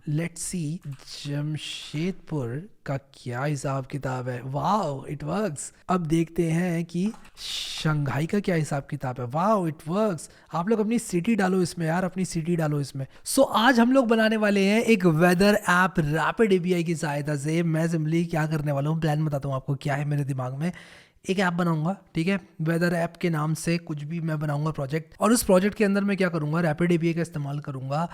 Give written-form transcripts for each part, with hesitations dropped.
Let's see Jamshedpur का क्या हिसाब किताब है। Wow it works. अब देखते हैं कि शंघाई का क्या हिसाब किताब है। Wow it works. आप लोग अपनी सिटी डालो इसमें यार, अपनी सिटी डालो इसमें। सो आज हम लोग बनाने वाले हैं एक वेदर ऐप रैपिड एपीआई की सहायता से। मैं सिंपली क्या करने वाला हूँ, प्लान बताता हूँ आपको क्या है मेरे दिमाग में। एक ऐप बनाऊंगा, ठीक है, वेदर ऐप के नाम से कुछ भी मैं बनाऊंगा प्रोजेक्ट, और उस प्रोजेक्ट के अंदर मैं क्या करूंगा, रैपिड एपीआई का इस्तेमाल करूंगा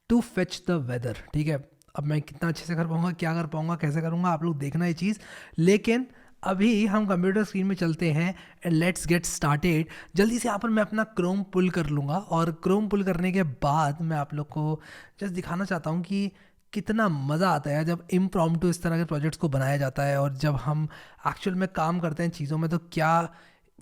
टू फेच द वेदर। ठीक है, अब मैं कितना अच्छे से कर पाऊंगा, क्या कर पाऊंगा, कैसे करूंगा, आप लोग देखना ये चीज़। लेकिन अभी हम कंप्यूटर स्क्रीन में चलते हैं एंड लेट्स गेट स्टार्टेड। जल्दी से यहाँ पर मैं अपना क्रोम पुल कर लूँगा, और क्रोम पुल करने के बाद मैं आप लोग को जस्ट दिखाना चाहता हूँ कि कितना मज़ा आता है जब इम्प्रॉम्प्टू इस तरह के प्रोजेक्ट्स को बनाया जाता है, और जब हम एक्चुअल में काम करते हैं चीज़ों में तो क्या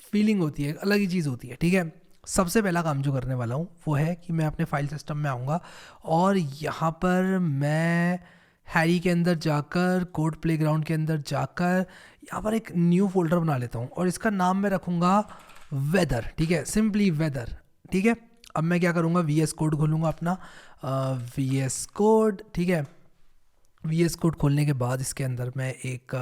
फीलिंग होती है, अलग ही चीज़ होती है। ठीक है, सबसे पहला काम जो करने वाला हूँ वो है कि मैं अपने फाइल सिस्टम में आऊँगा, और यहाँ पर मैं हैरी के अंदर जाकर, कोड प्लेग्राउंड के अंदर जाकर यहाँ पर एक न्यू फोल्डर बना लेता हूँ, और इसका नाम मैं रखूँगा वेदर। ठीक है, सिंपली वेदर। ठीक है, अब मैं क्या करूँगा, वी एस कोड खोलूँगा अपना, वी एस कोड। ठीक है, वी एस कोड खोलने के बाद इसके अंदर मैं एक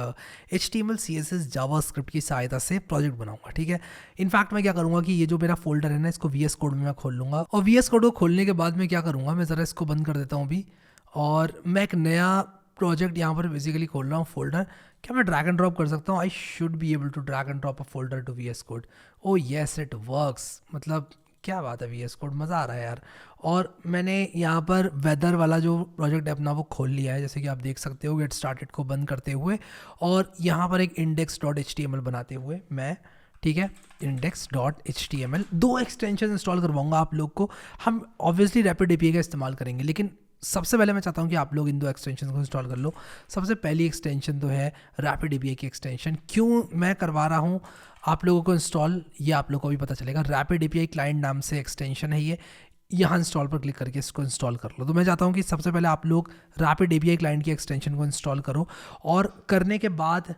HTML CSS जावास्क्रिप्ट की सहायता से प्रोजेक्ट बनाऊंगा। ठीक है, इनफैक्ट मैं क्या करूंगा कि ये जो मेरा फोल्डर है ना, इसको वी एस कोड में मैं खोल लूँगा, और वी एस कोड को खोलने के बाद मैं क्या करूँगा, मैं ज़रा इसको बंद कर देता हूँ अभी, और मैं एक नया प्रोजेक्ट यहाँ पर बेसिकली खोल रहा हूँ, फोल्डर। क्या मैं ड्रैग एंड ड्रॉप कर सकता हूँ? I should be able to drag and drop a folder to V S code. Oh yes it works. मतलब क्या बात है, वी एस कोड, मज़ा आ रहा है यार। और मैंने यहाँ पर वेदर वाला जो प्रोजेक्ट है अपना वो खोल लिया है, जैसे कि आप देख सकते हो, गेट स्टार्टेड को बंद करते हुए, और यहाँ पर एक index.html बनाते हुए मैं, ठीक है, index.html दो एक्सटेंशन इंस्टॉल करवाऊंगा आप लोग को। हम ऑब्वियसली रैपिड एपीआई का इस्तेमाल करेंगे, लेकिन सबसे पहले मैं चाहता हूँ कि आप लोग इन दो एक्सटेंशन को इंस्टॉल कर लो। सबसे पहली एक्सटेंशन तो है रैपिड एपीआई की एक्सटेंशन। क्यों मैं करवा रहा हूँ आप लोगों को इंस्टॉल, ये आप लोगों को भी पता चलेगा। रैपिड एपीआई क्लाइंट नाम से एक्सटेंशन है ये, यहाँ इंस्टॉल पर क्लिक करके इसको इंस्टॉल कर लो। तो मैं चाहता हूँ कि सबसे पहले आप लोग रैपिड एपीआई क्लाइंट की एक्सटेंशन को इंस्टॉल करो, और करने के बाद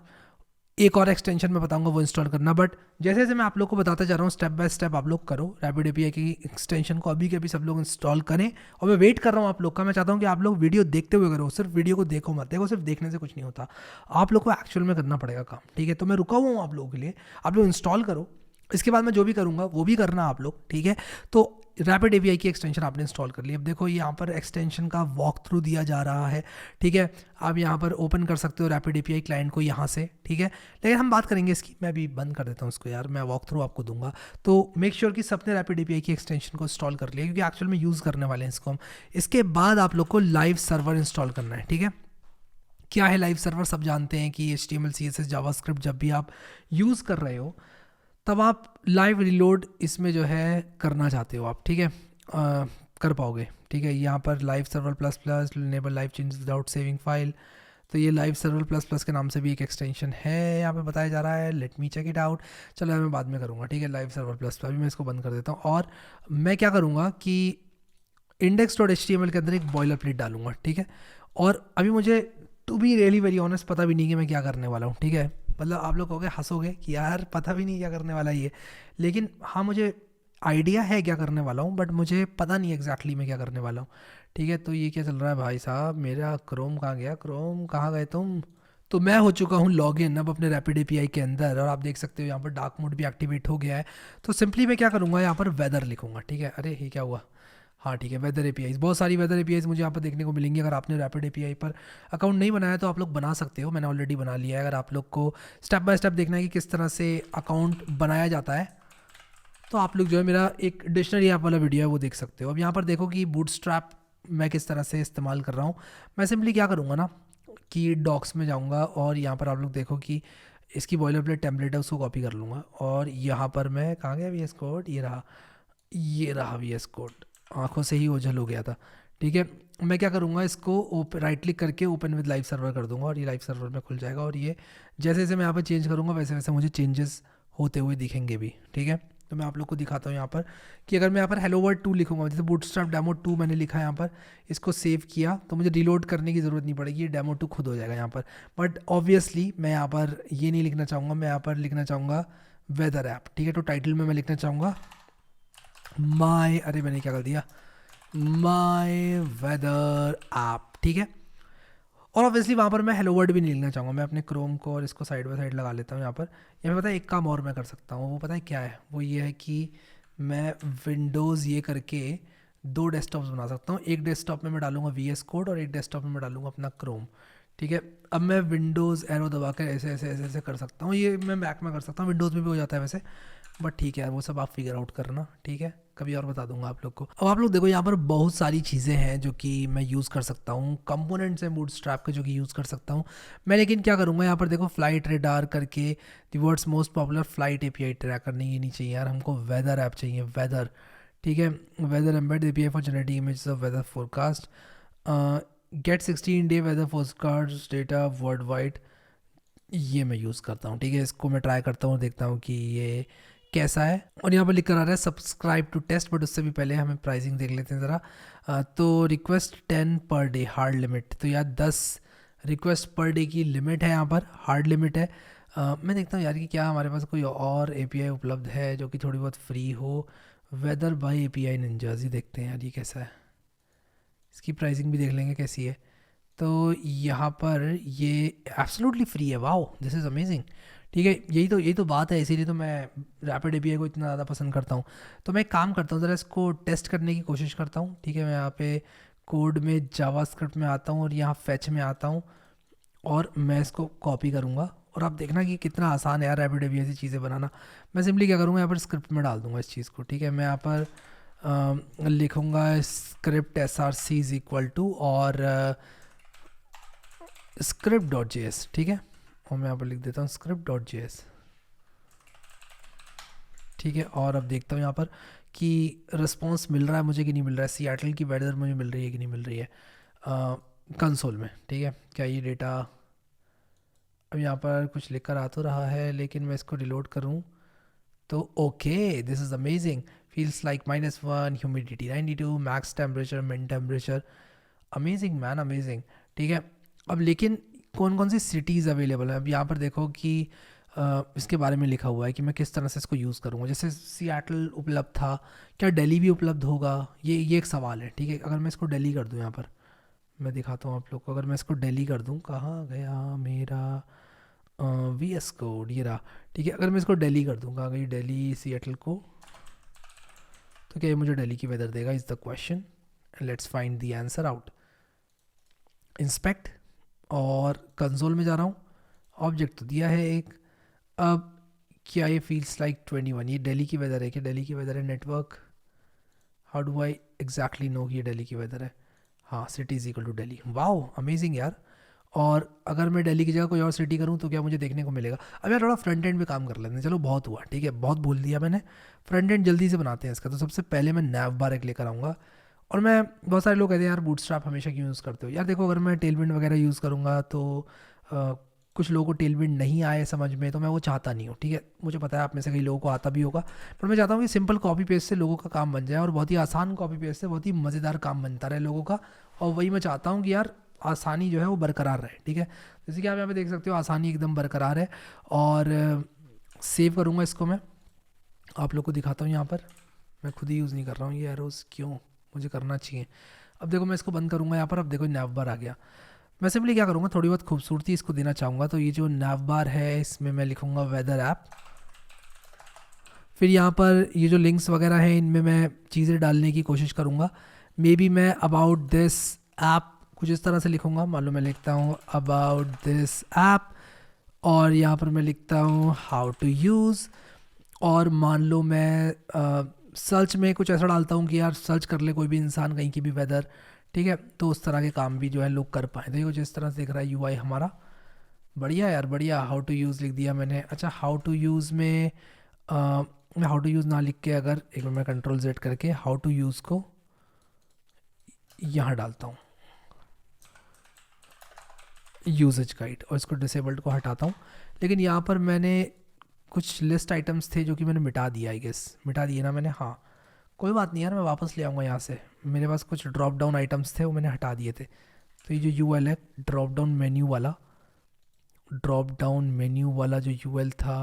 एक और एक्सटेंशन मैं बताऊंगा वो इंस्टॉल करना। बट जैसे जैसे मैं आप लोग को बताता जा रहा हूँ, स्टेप बाय स्टेप आप लोग करो रैपिड एपीआई की एक्सटेंशन को, अभी के अभी सब लोग इंस्टॉल करें। और मैं वेट कर रहा हूँ आप लोग का। मैं चाहता हूँ कि आप लोग वीडियो देखते हुए करो, सिर्फ वीडियो को देखो मत। देखो, सिर्फ देखने से कुछ नहीं होता, आप लोग को एक्चुअल में करना पड़ेगा काम। ठीक है, तो मैं रुका हुआ हूँ आप लोगों के लिए, आप लोग इंस्टॉल करो। इसके बाद मैं जो भी करूँगा वो भी करना आप लोग। ठीक है, तो रैपिड एपीआई की एक्सटेंशन आपने इंस्टॉल कर ली। अब देखो यहाँ पर एक्सटेंशन का वॉक थ्रू दिया जा रहा है। ठीक है, आप यहाँ पर ओपन कर सकते हो रैपिड एपीआई क्लाइंट को यहाँ से। ठीक है, लेकिन हम बात करेंगे इसकी, मैं अभी बंद कर देता हूँ इसको यार, मैं वॉक थ्रू आपको दूंगा। तो मेक श्योर कि सबने रैपिड एपीआई की एक्सटेंशन को इंस्टॉल कर लिया, क्योंकि एक्चुअल में यूज़ करने वाले हैं इसको हम। इसके बाद आप लोग को लाइव सर्वर इंस्टॉल करना है। ठीक है, क्या है लाइव सर्वर? सब जानते हैं कि HTML CSS जावास्क्रिप्ट जब भी आप यूज़ कर रहे हो तब आप लाइव रिलोड इसमें जो है करना चाहते हो आप। ठीक है, कर पाओगे। ठीक है, यहाँ पर live server plus plus enable live changes without saving file. तो ये लाइव सर्वर प्लस प्लस के नाम से भी एक एक्सटेंशन है यहाँ पे बताया जा रहा है। Let me check it out. चलो मैं बाद में करूँगा। ठीक है, लाइव सर्वर प्लस प्लस, अभी मैं इसको बंद कर देता हूँ, और मैं क्या करूँगा कि index.html के अंदर एक बॉयलर प्लेट डालूंगा। ठीक है, और अभी मुझे to be really very honest पता भी नहीं कि मैं क्या करने वाला हूँ। ठीक है, मतलब आप लोग कहोगे, हंसोगे कि यार पता भी नहीं क्या करने वाला ये, लेकिन हाँ मुझे आइडिया है क्या करने वाला हूँ, बट मुझे पता नहीं एग्जैक्टली मैं क्या करने वाला हूँ। ठीक है, तो ये क्या चल रहा है भाई साहब, मेरा क्रोम कहाँ गया, क्रोम कहाँ गए तुम? तो मैं हो चुका हूँ लॉग इन अब अपने रैपिड एपीआई के अंदर, और आप देख सकते हो यहाँ पर डार्क मोड भी एक्टिवेट हो गया है। तो सिंपली मैं क्या करूँगा, यहाँ पर वेदर लिखूँगा। ठीक है, अरे ये क्या हुआ, हाँ ठीक है, वेदर एपीआई, बहुत सारी वेदर एपीआई मुझे यहाँ पर देखने को मिलेंगी। अगर आपने रैपिड एपीआई पर अकाउंट नहीं बनाया तो आप लोग बना सकते हो, मैंने ऑलरेडी बना लिया है। अगर आप लोग को स्टेप बाय स्टेप देखना है कि किस तरह से अकाउंट बनाया जाता है, तो आप लोग जो है मेरा एक डिक्शनरी ऐप वाला वीडियो है वो देख सकते हो। अब यहाँ पर देखो कि बूटस्ट्रैप मैं किस तरह से इस्तेमाल कर रहा हूँ। मैं सिंपली क्या करूँगा ना कि डॉक्स में जाऊँगा, और यहाँ पर आप लोग देखो कि इसकी बॉयलर प्लेट टेम्पलेट है, उसको कॉपी कर लूँगा, और यहाँ पर मैं कहाँ गया वी एस कोड, ये रहा वी एस कोड, आंखों से ही ओझल हो गया था। ठीक है, मैं क्या करूँगा, इसको राइट क्लिक करके ओपन विद लाइव सर्वर कर दूंगा, और ये लाइव सर्वर में खुल जाएगा। और ये जैसे जैसे मैं यहाँ पर चेंज करूँगा वैसे वैसे मुझे चेंजेस होते हुए दिखेंगे भी। ठीक है, तो मैं आप लोग को दिखाता हूँ यहाँ पर कि अगर मैं यहाँ पर हेलो वर्ल्ड 2 लिखूँगा, जैसे बूटस्ट्रैप डेमो 2 मैंने लिखा है यहाँ पर, इसको सेव किया तो मुझे रिलोड करने की ज़रूरत नहीं पड़ेगी, ये डेमो 2 खुद हो जाएगा यहाँ पर। बट ऑब्वियसली मैं यहाँ पर ये नहीं लिखना चाहूँगा, मैं यहाँ पर लिखना चाहूँगा वेदर ऐप। ठीक है, तो टाइटल में मैं लिखना चाहूँगा अरे मैंने क्या कर दिया, माई वेदर ऐप। ठीक है। और ऑब्वियसली वहाँ पर मैं हेलो वर्ड भी नहीं लिखना चाहूँगा, मैं अपने क्रोम को और इसको साइड बाय साइड लगा लेता हूँ यहाँ पर। यहाँ पे पता है एक काम और मैं कर सकता हूँ, वो पता है क्या है, वो ये है कि मैं विंडोज़ ये करके दो डेस्कटॉप्स बना सकता हूँ। एक डेस्कटॉप में मैं डालूंगा VS कोड और एक डेस्कटॉप में मैं डालूंगा अपना क्रोम, ठीक है। अब मैं विंडोज़ एरो दबा कर ऐसे ऐसे ऐसे ऐसे कर सकता हूँ, ये मैं मैक में कर सकता हूँ, विंडोज़ में भी हो जाता है वैसे, बट ठीक है यार वो सब आप फिगर आउट करना, ठीक है, कभी और बता दूंगा आप लोग को। अब आप लोग देखो यहाँ पर बहुत सारी चीज़ें हैं जो कि मैं यूज़ कर सकता हूँ, कंपोनेंट्स हैं बूटस्ट्रैप के जो कि यूज़ कर सकता हूँ मैं। लेकिन क्या करूँगा यहाँ पर देखो फ्लाइट रेडार करके the world's most popular flight API tracker नहीं, ये नहीं चाहिए यार, हमको वेदर ऐप चाहिए, वेदर, ठीक है। Weather embed API for generating images of weather forecast, get 16-day weather forecast data world wide, ये मैं यूज़ करता हूँ, ठीक है। इसको मैं ट्राई करता हूँ, देखता हूँ कि ये कैसा है। और यहाँ पर लिख कर आ रहा है सब्सक्राइब टू टेस्ट, बट उससे भी पहले हमें प्राइसिंग देख लेते हैं ज़रा। तो request 10 per day, hard limit, तो यार 10 रिक्वेस्ट पर डे की लिमिट है यहाँ पर, हार्ड लिमिट है। मैं देखता हूँ यार कि क्या हमारे पास कोई और API उपलब्ध है जो कि थोड़ी बहुत फ्री हो। वेदर बाय API निंजाज, देखते हैं यार ये कैसा है, इसकी प्राइसिंग भी देख लेंगे कैसी है। तो यहाँ पर ये एब्सोल्युटली फ्री है, वाओ दिस इज़ अमेजिंग, ठीक है। यही तो बात है, इसीलिए तो मैं रैपिड API को इतना ज़्यादा पसंद करता हूँ। तो मैं एक काम करता हूँ, ज़रा इसको टेस्ट करने की कोशिश करता हूँ, ठीक है। मैं यहाँ पे कोड में जावास्क्रिप्ट में आता हूँ और यहाँ फैच में आता हूँ और मैं इसको कॉपी करूँगा, और आप देखना कि कितना आसान है यार रैपिड API ऐसी चीज़ें बनाना। मैं सिंपली क्या करूँगा, यहाँ पर स्क्रिप्ट में डाल दूँगा इस चीज़ को, ठीक है। मैं यहाँ पर लिखूँगा script SRC is equal to और script.js, ठीक है। और मैं यहाँ पर लिख देता हूँ script.js, ठीक है। और अब देखता हूँ यहाँ पर कि रिस्पॉन्स मिल रहा है मुझे कि नहीं मिल रहा है, सियाटल की वेदर मुझे मिल रही है कि नहीं मिल रही है कंसोल में, ठीक है। क्या ये डेटा, अब यहाँ पर कुछ लिख कर आ तो रहा है, लेकिन मैं इसको रिलोड करूँ तो okay, this is amazing, feels like -1, humidity 92, max temperature, मिन टेम्परेचर, अमेजिंग मैन अमेजिंग, ठीक है। अब लेकिन कौन कौन सी सिटीज़ अवेलेबल है, अब यहाँ पर देखो कि इसके बारे में लिखा हुआ है कि मैं किस तरह से इसको यूज़ करूँगा। जैसे सियाटल उपलब्ध था, क्या दिल्ली भी उपलब्ध होगा, ये एक सवाल है, ठीक है। अगर मैं इसको दिल्ली कर दूँ, यहाँ पर मैं दिखाता हूँ आप लोग को, अगर मैं इसको दिल्ली कर दूँ, कहाँ गया मेरा VS कोड, ये रहा, ठीक है। अगर मैं इसको दिल्ली कर दूँ, कहाँ गई दिल्ली सियाटल को, तो क्या ये मुझे दिल्ली की वेदर देगा, is the question. Let's find the answer out. Inspect, और कंसोल में जा रहा हूँ, ऑब्जेक्ट तो दिया है एक। अब क्या ये फील्स लाइक 21, ये दिल्ली की वेदर है, क्या दिल्ली की वेदर है। Network, how do I exactly know कि ये दिल्ली की वेदर है, हाँ city is equal to Delhi, wow amazing यार। और अगर मैं दिल्ली की जगह कोई और सिटी करूँ तो क्या मुझे देखने को मिलेगा। अब यार थोड़ा फ्रंट एंड पे काम कर लेते हैं, चलो बहुत हुआ, ठीक है, बहुत बोल दिया मैंने। फ्रंट एंड जल्दी से बनाते हैं इसका। तो सबसे पहले मैं नैव बार एक लेकर आऊँगा। और मैं, बहुत सारे लोग कहते हैं यार बूटस्ट्रैप हमेशा क्यों यूज़ करते हो, यार देखो अगर मैं टेलविंड वगैरह यूज़ करूँगा तो कुछ लोगों को टेलविंड नहीं आए समझ में, तो मैं वो चाहता नहीं हूँ, ठीक है। मुझे पता है आप में से कई लोगों को आता भी होगा, पर मैं चाहता हूँ कि सिंपल कॉपी पेस्ट से लोगों का काम बन जाए, और बहुत ही आसान कॉपी पेस्ट से बहुत ही मज़ेदार काम बनता रहे लोगों का। और वही मैं चाहता हूँ कि यार आसानी जो है वो बरकरार रहे, ठीक है। जैसे कि आप यहाँ पे देख सकते हो आसानी एकदम बरकरार है। और सेव करूँगा इसको मैं, आप लोग को दिखाता हूँ यहाँ पर। मैं खुद ही यूज़ नहीं कर रहा हूँ ये एरोज़, क्यों, मुझे करना चाहिए। अब देखो मैं इसको बंद करूँगा यहाँ पर, अब देखो नैव बार आ गया। मैं सिंपली क्या करूँगा, थोड़ी बहुत खूबसूरती इसको देना चाहूँगा, तो ये जो नैव बार है इसमें मैं लिखूँगा वेदर ऐप। फिर यहाँ पर ये जो लिंक्स वगैरह हैं इनमें मैं चीज़ें डालने की कोशिश करूँगा। मे बी मैं अबाउट दिस ऐप कुछ इस तरह से लिखूँगा, मान लो मैं लिखता हूँ अबाउट दिस ऐप, और यहाँ पर मैं लिखता हूँ हाउ टू यूज़, और मान लो मैं सर्च में कुछ ऐसा डालता हूँ कि यार सर्च कर ले कोई भी इंसान कहीं की भी वेदर, ठीक है। तो उस तरह के काम भी जो है लोग कर पाए। देखो जिस तरह से दिख रहा है UI हमारा, बढ़िया यार बढ़िया। हाउ टू यूज़ लिख दिया मैंने। अच्छा हाउ टू यूज़ में मैं हाउ टू यूज़ ना लिख के, अगर एक बार मैं Ctrl Z करके हाउ टू यूज़ को यहाँ डालता हूँ, यूजेज गाइड, और इसको डिसेबल्ड को हटाता हूँ। लेकिन यहाँ पर मैंने कुछ लिस्ट आइटम्स थे जो कि मैंने मिटा दिया, आई गेस मिटा दिए ना मैंने, हाँ कोई बात नहीं यार, मैं वापस ले आऊँगा यहाँ से। मेरे पास कुछ ड्रॉप डाउन आइटम्स थे वो मैंने हटा दिए थे। तो ये जो UL है ड्रॉप डाउन मेन्यू वाला, ड्रॉप डाउन मेन्यू वाला जो UL था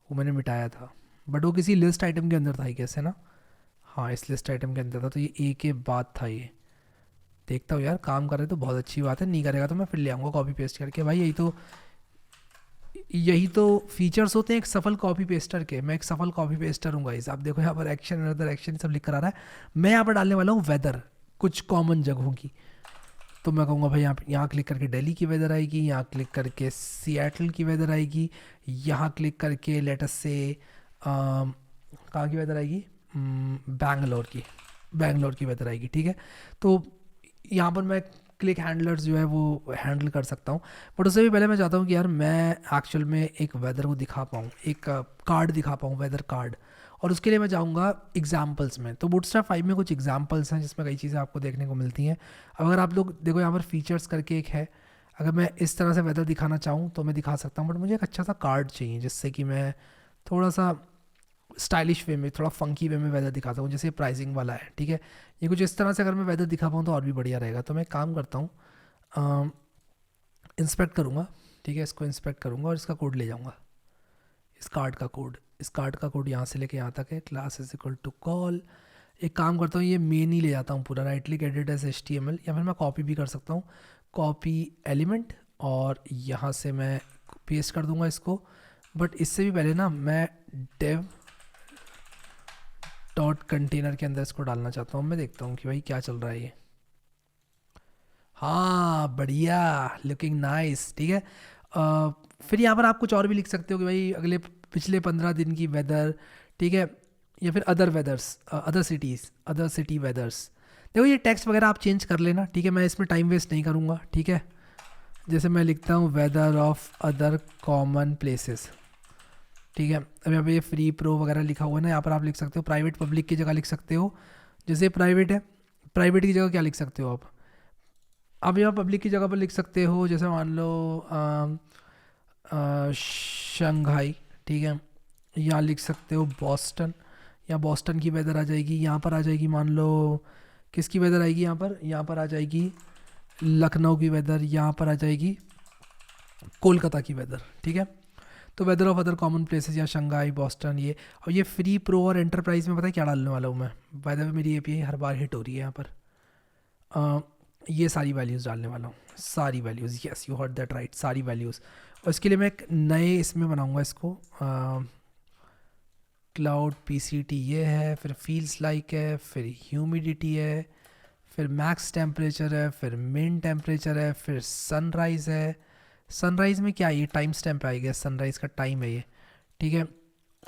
वो मैंने मिटाया था, बट वो किसी लिस्ट आइटम के अंदर था, आई गेस है ना, हाँ इस लिस्ट आइटम के अंदर था। तो ये A के बाद था ये, देखता हूँ यार, काम कर रहे तो बहुत अच्छी बात है, नहीं करेगा तो मैं फिर ले आऊँगा कॉपी पेस्ट करके। भाई यही तो फीचर्स होते हैं एक सफल कॉपी पेस्टर के। मैं एक सफल कॉपी पेस्टर हूँ गाइस। आप देखो यहाँ पर एक्शन अदर एक्शन सब लिख कर आ रहा है। मैं यहाँ पर डालने वाला हूँ वेदर, कुछ कॉमन जगहों की। तो मैं कहूँगा भाई यहाँ क्लिक करके दिल्ली की वेदर आएगी, यहाँ क्लिक करके सिएटल की वेदर आएगी, यहाँ क्लिक करके लेटस से कहाँ की वेदर आएगी, बैंगलोर की वेदर आएगी, ठीक है। तो यहाँ पर मैं क्लिक हैंडलर्स जो है वो हैंडल कर सकता हूँ। बट उससे भी पहले मैं चाहता हूँ कि यार मैं एक्चुअल में एक वेदर को दिखा पाऊँ, एक कार्ड दिखा पाऊँ, वेदर कार्ड। और उसके लिए मैं जाऊँगा एग्जाम्पल्स में। तो बूटस्ट्रैप 5 में कुछ एग्जाम्पल्स हैं जिसमें कई चीज़ें आपको देखने को मिलती हैं। अब अगर आप लोग देखो यहाँ पर फीचर्स करके एक है, अगर मैं इस तरह से वेदर दिखाना चाहूँ तो मैं दिखा सकता हूँ, बट मुझे एक अच्छा सा कार्ड चाहिए जिससे कि मैं थोड़ा सा स्टाइलिश वे में, थोड़ा फंकी वे में वेदर दिखाता हूँ। जैसे प्राइसिंग वाला है, ठीक है, ये कुछ इस तरह से अगर मैं वेदर दिखा पाऊँ तो और भी बढ़िया रहेगा। तो मैं एक काम करता हूँ, इंस्पेक्ट करूँगा, ठीक है, इसको इंस्पेक्ट करूँगा और इसका कोड ले जाऊँगा, इस कार्ड का कोड यहाँ से लेके यहाँ तक है, class is equal to call. एक काम करता हूँ, ये मेन ही ले जाता हूँ पूरा, right click edit as HTML, या फिर मैं कॉपी भी कर सकता हूँ, कॉपी एलिमेंट, और यहाँ से मैं पेस्ट कर दूँगा इसको। बट इससे भी पहले ना मैं डेव डॉट कंटेनर के अंदर इसको डालना चाहता हूँ। मैं देखता हूँ कि भाई क्या चल रहा है ये। हाँ बढ़िया, लुकिंग नाइस, ठीक है। फिर यहाँ पर आप कुछ और भी लिख सकते हो कि भाई पिछले 15 दिन की वेदर, ठीक है, या फिर अदर वेदर्स, अदर सिटी वेदर्स। देखो ये टेक्स्ट वगैरह आप चेंज कर लेना, ठीक है, मैं इसमें टाइम वेस्ट नहीं करूँगा, ठीक है। जैसे मैं लिखता हूँ weather of other common places, ठीक है। अब यहाँ पे ये फ्री प्रो वगैरह लिखा हुआ है ना, यहाँ पर आप लिख सकते हो प्राइवेट पब्लिक की जगह लिख सकते हो। जैसे प्राइवेट है, प्राइवेट की जगह क्या लिख सकते हो आप यहाँ पब्लिक की जगह पर लिख सकते हो, जैसे मान लो शंघाई, ठीक है। यहाँ लिख सकते हो बॉस्टन, या बॉस्टन की वेदर आ जाएगी। यहाँ पर आ जाएगी, मान लो किसकी वेदर आएगी यहाँ पर आ जाएगी लखनऊ की वेदर, यहाँ पर आ जाएगी कोलकाता की वेदर, ठीक है। तो weather of other common places, या शंघाई, बॉस्टन, ये। और ये फ्री प्रो और एंटरप्राइज में पता है क्या डालने वाला हूँ मैं, बाय द वे मेरी API हर बार हिट हो रही है यहाँ पर। ये सारी वैल्यूज़ डालने वाला हूँ, सारी values, yes you heard that right, सारी वैल्यूज़। और इसके लिए मैं एक नए इसमें बनाऊँगा इसको, क्लाउड PCT ये है, फिर फील्स लाइक है, फिर ह्यूमिडिटी है, फिर मैक्स टेम्परेचर है, फिर मिन टेम्परेचर है, फिर सनराइज़ है। सनराइज़ में क्या है, ये टाइम स्टैम्प आएगा, सनराइज़ का टाइम है ये, ठीक है।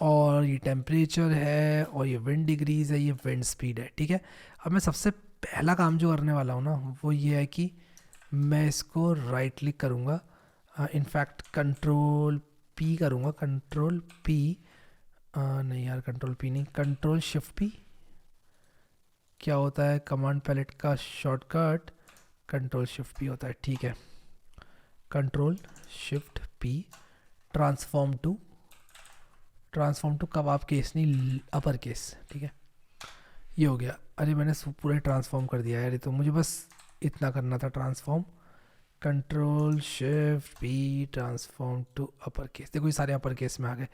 और ये टेम्परेचर है, और ये विंड डिग्रीज़ है, ये विंड स्पीड है, ठीक है। अब मैं सबसे पहला काम जो करने वाला हूँ ना वो ये है कि मैं इसको राइट क्लिक करूँगा, इनफैक्ट कंट्रोल P करूँगा, कंट्रोल P, नहीं यार कंट्रोल P नहीं, कंट्रोल शिफ्ट P। क्या होता है कमांड पैलेट का शॉर्टकट, कंट्रोल शिफ्ट P होता है, ठीक है। Control shift P, transform to kebab case नहीं अपर केस, ठीक है। ये हो गया। अरे मैंने पूरा ट्रांसफॉर्म कर दिया यार, ये तो मुझे बस इतना करना था, transform, control shift P, transform to upper case. देखो ये सारे अपर केस में आ गए।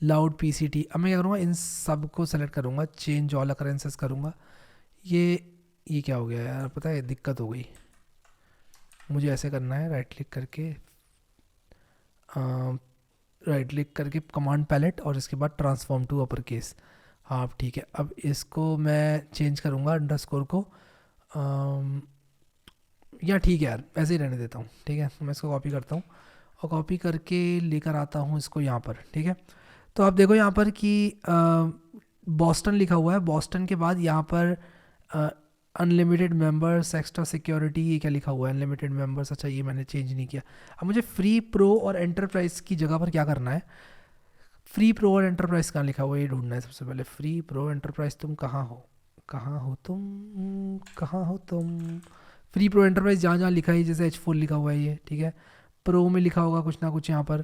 लाउड PCT, अब मैं क्या करूँगा, इन सब को सेलेक्ट करूँगा, चेंज ऑल अकरेंसेस करूँगा। ये क्या हो गया यार, पता है दिक्कत हो गई, मुझे ऐसे करना है, राइट क्लिक करके कमांड पैलेट, और इसके बाद ट्रांसफॉर्म टू अपर केस। हाँ ठीक है, अब इसको मैं चेंज करूँगा अंडरस्कोर को, या ठीक है यार ऐसे ही रहने देता हूँ, ठीक है। मैं इसको कॉपी करता हूँ और कॉपी करके लेकर आता हूँ इसको यहाँ पर, ठीक है। तो आप देखो यहाँ पर कि बॉस्टन लिखा हुआ है, बॉस्टन के बाद यहाँ पर अनलिमिटेड मेंबर्स, एक्स्ट्रा सिक्योरिटी, ये क्या लिखा हुआ है, अनलिमिटेड मेंबर्स, अच्छा ये मैंने चेंज नहीं किया। अब मुझे फ्री प्रो और एंटरप्राइज की जगह पर क्या करना है, फ्री प्रो और एंटरप्राइज कहाँ लिखा हुआ है ये ढूंढना है सबसे पहले। फ्री प्रो एंटरप्राइज, तुम कहाँ हो तुम, फ्री प्रो एंटरप्राइज जहाँ जहाँ लिखा है, जैसे H4 लिखा हुआ है ये, ठीक है। प्रो में लिखा होगा कुछ ना कुछ यहाँ पर,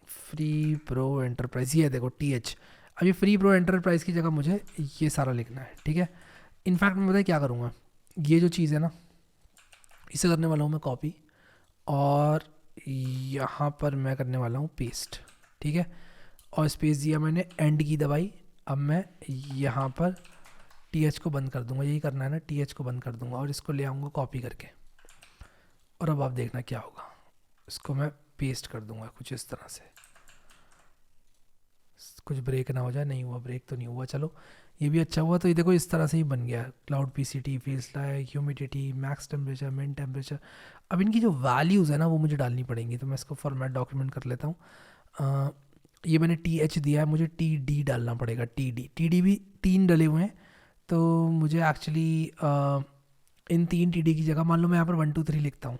फ्री प्रो एंटरप्राइज, ये देखो TH। अब ये फ्री प्रो एंटरप्राइज की जगह मुझे ये सारा लिखना है, ठीक है। इनफैक्ट मैं बताया क्या करूँगा, ये जो चीज़ है ना इसे करने वाला हूँ मैं कॉपी, और यहाँ पर मैं करने वाला हूँ पेस्ट, ठीक है। और स्पेस दिया मैंने, एंड की दबाई। अब मैं यहाँ पर TH को बंद कर दूंगा, यही करना है ना, TH को बंद कर दूंगा और इसको ले आऊँगा कॉपी करके। और अब आप देखना क्या होगा, इसको मैं पेस्ट कर दूंगा कुछ इस तरह से, कुछ ब्रेक ना हो जाए। नहीं हुआ, ब्रेक तो नहीं हुआ, चलो ये भी अच्छा हुआ। तो ये देखो इस तरह से ही बन गया, cloud PCT, feels like, humidity, max temperature, मिन टेम्परेचर। अब इनकी जो वैल्यूज़ है ना वो मुझे डालनी पड़ेंगी, तो मैं इसको फॉर्मेट डॉक्यूमेंट कर लेता हूँ। ये मैंने TH दिया है, मुझे TD डालना पड़ेगा, TD भी 3 डले हुए हैं। तो मुझे एक्चुअली इन 3 TD की जगह मान लो मैं यहाँ पर 1 2 3 लिखता हूँ,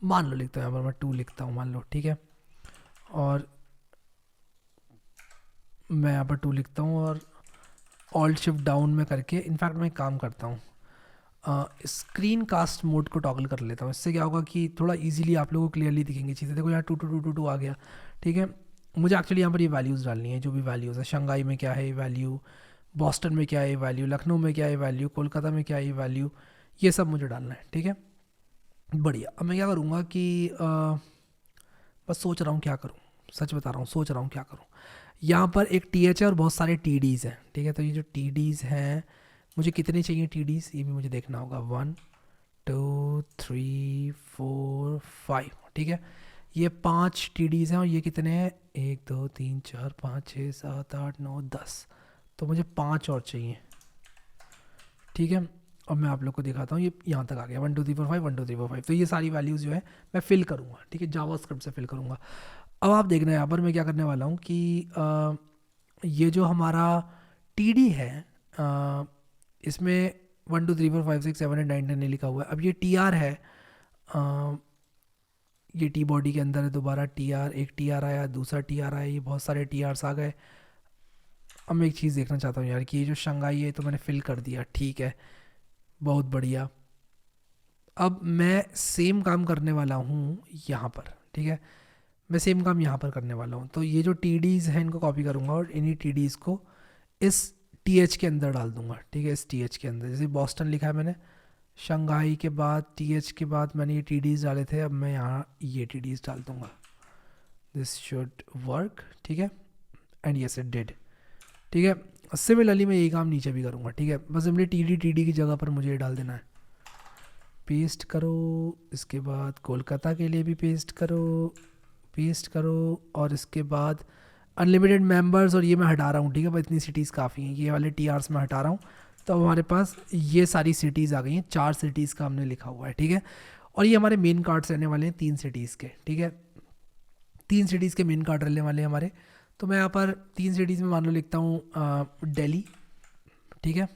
मान लो लिखता हूँ यहाँ पर मैं 2 लिखता हूँ मान लो, ठीक है। और मैं यहाँ पर 2 लिखता हूँ और ऑल्ट शिफ्ट डाउन में करके, इनफैक्ट मैं एक काम करता हूँ, स्क्रीन कास्ट मोड को टॉगल कर लेता हूँ। इससे क्या होगा कि थोड़ा इजीली आप लोगों को क्लियरली दिखेंगी चीज़ें। देखो यहाँ 2 आ गया, ठीक है। मुझे एक्चुअली यहाँ पर ये वैल्यूज़ डालनी है, जो भी वैल्यूज़ है, शंघाई में क्या है ये वैल्यू, बॉस्टन में क्या है ये वैल्यू, लखनऊ में क्या है ये वैल्यू, कोलकाता में क्या है ये वैल्यू, ये सब मुझे डालना है, ठीक है। बढ़िया। अब मैं क्या करूँगा कि बस सोच रहा हूँ क्या करूँ, सच बता रहा हूँ, सोच रहा हूँ क्या करूँ। यहाँ पर एक TH है और बहुत सारे TDs हैं, ठीक है। तो ये जो TDs हैं, मुझे कितने चाहिए TDs, ये भी मुझे देखना होगा। 1 2 3 4 5, ठीक है। ये 5 TDs हैं और ये कितने हैं, 1 2 3 4 5 6 7 8 9 10। तो मुझे 5 और चाहिए, ठीक है। अब मैं आप लोग को दिखाता हूँ, ये यहाँ तक आ गया 1 2 3 4 5 1 2 3 4 5। तो ये सारी वैल्यूज़ जो है मैं फिल करूँगा, ठीक है, जावास्क्रिप्ट से फिल करूँगा। अब आप देखना यहाँ पर मैं क्या करने वाला हूँ कि ये जो हमारा TD है, इसमें 1 2 3 4 5 6 7 8 9 10 नहीं लिखा हुआ है। अब ये TR है, ये T बॉडी के अंदर है, दोबारा TR, एक TR आया, दूसरा TR आया, ये बहुत सारे TRs आ गए। अब मैं एक चीज़ देखना चाहता हूँ यार कि ये जो शंघाई है तो मैंने फिल कर दिया, ठीक है, बहुत बढ़िया। अब मैं सेम काम करने वाला हूँ यहाँ पर, ठीक है, मैं सेम काम यहाँ पर करने वाला हूँ। तो ये जो TDs हैं इनको कॉपी करूँगा और इन्हीं TDs को इस TH के अंदर डाल दूँगा, ठीक है, इस TH के अंदर। जैसे बॉस्टन लिखा है मैंने, शंघाई के बाद TH के बाद मैंने ये TDs डाले थे, अब मैं यहाँ ये TDs डाल दूँगा। दिस शुड वर्क, ठीक है, एंड यस इट डिड, ठीक है। सिमिलरली मैं यही काम नीचे भी करूँगा, ठीक है। बस सिंपली TD की जगह पर मुझे ये डाल देना है, पेस्ट करो। इसके बाद कोलकाता के लिए भी पेस्ट करो और इसके बाद अनलिमिटेड मेंबर्स, और ये मैं हटा रहा हूँ, ठीक है, पर इतनी सिटीज़ काफ़ी हैं, ये वाले TRs मैं हटा रहा हूँ। तो अब हमारे पास ये सारी सिटीज़ आ गई हैं, 4 सिटीज़ का हमने लिखा हुआ है, ठीक है। और ये हमारे मेन कार्ड्स रहने वाले हैं 3 सिटीज़ के, ठीक है, 3 सिटीज़ के मेन कार्ड रहने वाले हैं हमारे। तो मैं यहाँ पर 3 सिटीज़ में मान लो लिखता हूँ दिल्ली, ठीक है।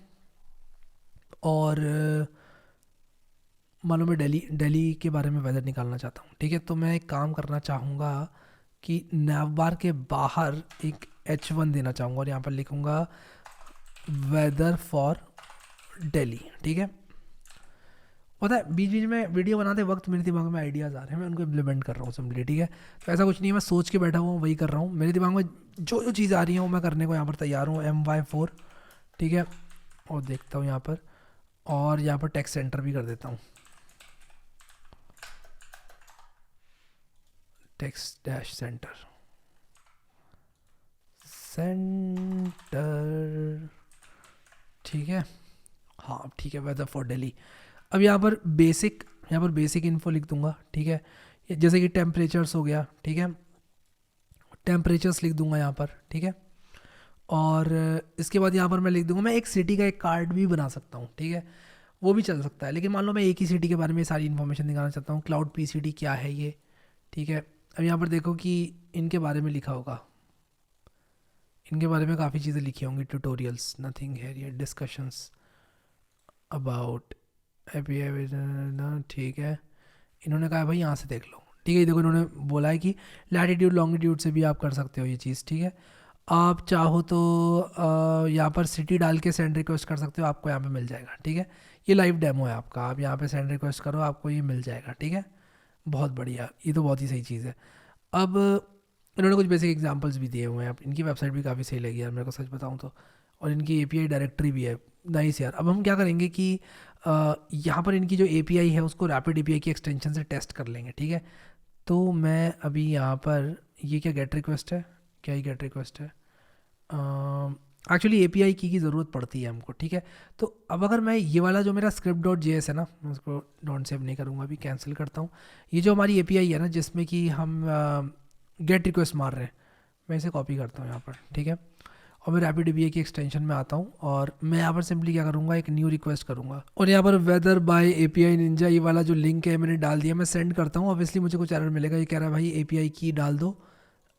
और मान लो मैं दिल्ली के बारे में वेदर निकालना चाहता हूँ, ठीक है। तो मैं एक काम करना चाहूँगा कि नैवबार के बाहर एक H1 देना चाहूँगा और यहाँ पर लिखूँगा वेदर फॉर दिल्ली, ठीक है। पता है बीच बीच में वीडियो बनाते वक्त मेरे दिमाग में आइडियाज़ आ रहे हैं, मैं उनको इम्प्लीमेंट कर रहा हूँ सिंपली, ठीक है। तो ऐसा कुछ नहीं है, मैं सोच के बैठा हुआ हूँ, वही कर रहा हूँ। मेरे दिमाग में जो जो चीज़ आ रही है वो मैं करने को यहाँ पर तैयार हूँ। MY4, ठीक है। और देखता हूँ यहाँ पर, और यहाँ पर टेक्स्ट सेंटर भी कर देता हूँ, टेक्स्ट डैश सेंटर, ठीक है। हाँ ठीक है, वेदर फॉर दिल्ली। अब यहाँ पर बेसिक इन्फो लिख दूंगा, ठीक है। जैसे कि टेम्परेचर्स हो गया, ठीक है, टेम्परेचर्स लिख दूंगा यहाँ पर, ठीक है। और इसके बाद यहाँ पर मैं लिख दूंगा, मैं एक सिटी का एक कार्ड भी बना सकता हूँ, ठीक है, वो भी चल सकता है। लेकिन मान लो मैं एक ही सिटी के बारे में सारी इन्फॉर्मेशन दिखाना चाहता हूँ, क्लाउड PCT क्या है ये, ठीक है। अब यहाँ पर देखो कि इनके बारे में लिखा होगा, इनके बारे में काफ़ी चीज़ें लिखी होंगी, ट्यूटोरियल्स, नथिंग है ये, डिस्कशंस अबाउट ठीक है। इन्होंने कहा भाई यहाँ से देख लो, ठीक है। देखो इन्होंने बोला है कि लैटिट्यूड लॉन्गिट्यूड से भी आप कर सकते हो ये चीज़, ठीक है। आप चाहो तो यहाँ पर सिटी डाल के सेंड रिक्वेस्ट कर सकते हो, आपको यहाँ पे मिल जाएगा, ठीक है। ये लाइव डेमो है आपका, आप यहाँ पे सेंड रिक्वेस्ट करो, आपको ये मिल जाएगा, ठीक है। बहुत बढ़िया, ये तो बहुत ही सही चीज़ है। अब इन्होंने कुछ बेसिक एग्जांपल्स भी दिए हुए हैं, इनकी वेबसाइट भी काफ़ी सही लगी यार मेरे को, सच बताऊँ तो। और इनकी API डायरेक्टरी भी है, नाइस यार। अब हम क्या करेंगे कि यहाँ पर इनकी जो API है उसको रैपिड API की एक्सटेंशन से टेस्ट कर लेंगे, ठीक है। तो मैं अभी यहाँ पर, ये क्या गेट रिक्वेस्ट है, क्या ही गेट रिक्वेस्ट है, एक्चुअली एपीआई की ज़रूरत पड़ती है हमको, ठीक है। तो अब अगर मैं ये वाला जो मेरा स्क्रिप्ट डॉट जेएस है ना, मैं उसको डोंट सेव नहीं करूँगा, अभी कैंसिल करता हूँ। ये जो हमारी एपीआई है ना, जिसमें कि हम गेट रिक्वेस्ट मार रहे हैं, मैं इसे कॉपी करता हूँ यहाँ पर, ठीक है। और मैं रैपिड एपीआई की एक्सटेंशन में आता हूँ और मैं यहाँ पर सिंपली क्या करूँगा, एक न्यू रिक्वेस्ट करूँगा और यहाँ पर वेदर बाय एपीआई निंजा ये वाला जो लिंक है मैंने डाल दिया, मैं सेंड करता हूँ। ऑब्वियसली मुझे कुछ एरर मिलेगा, ये कह रहा है भाई एपीआई की डाल दो।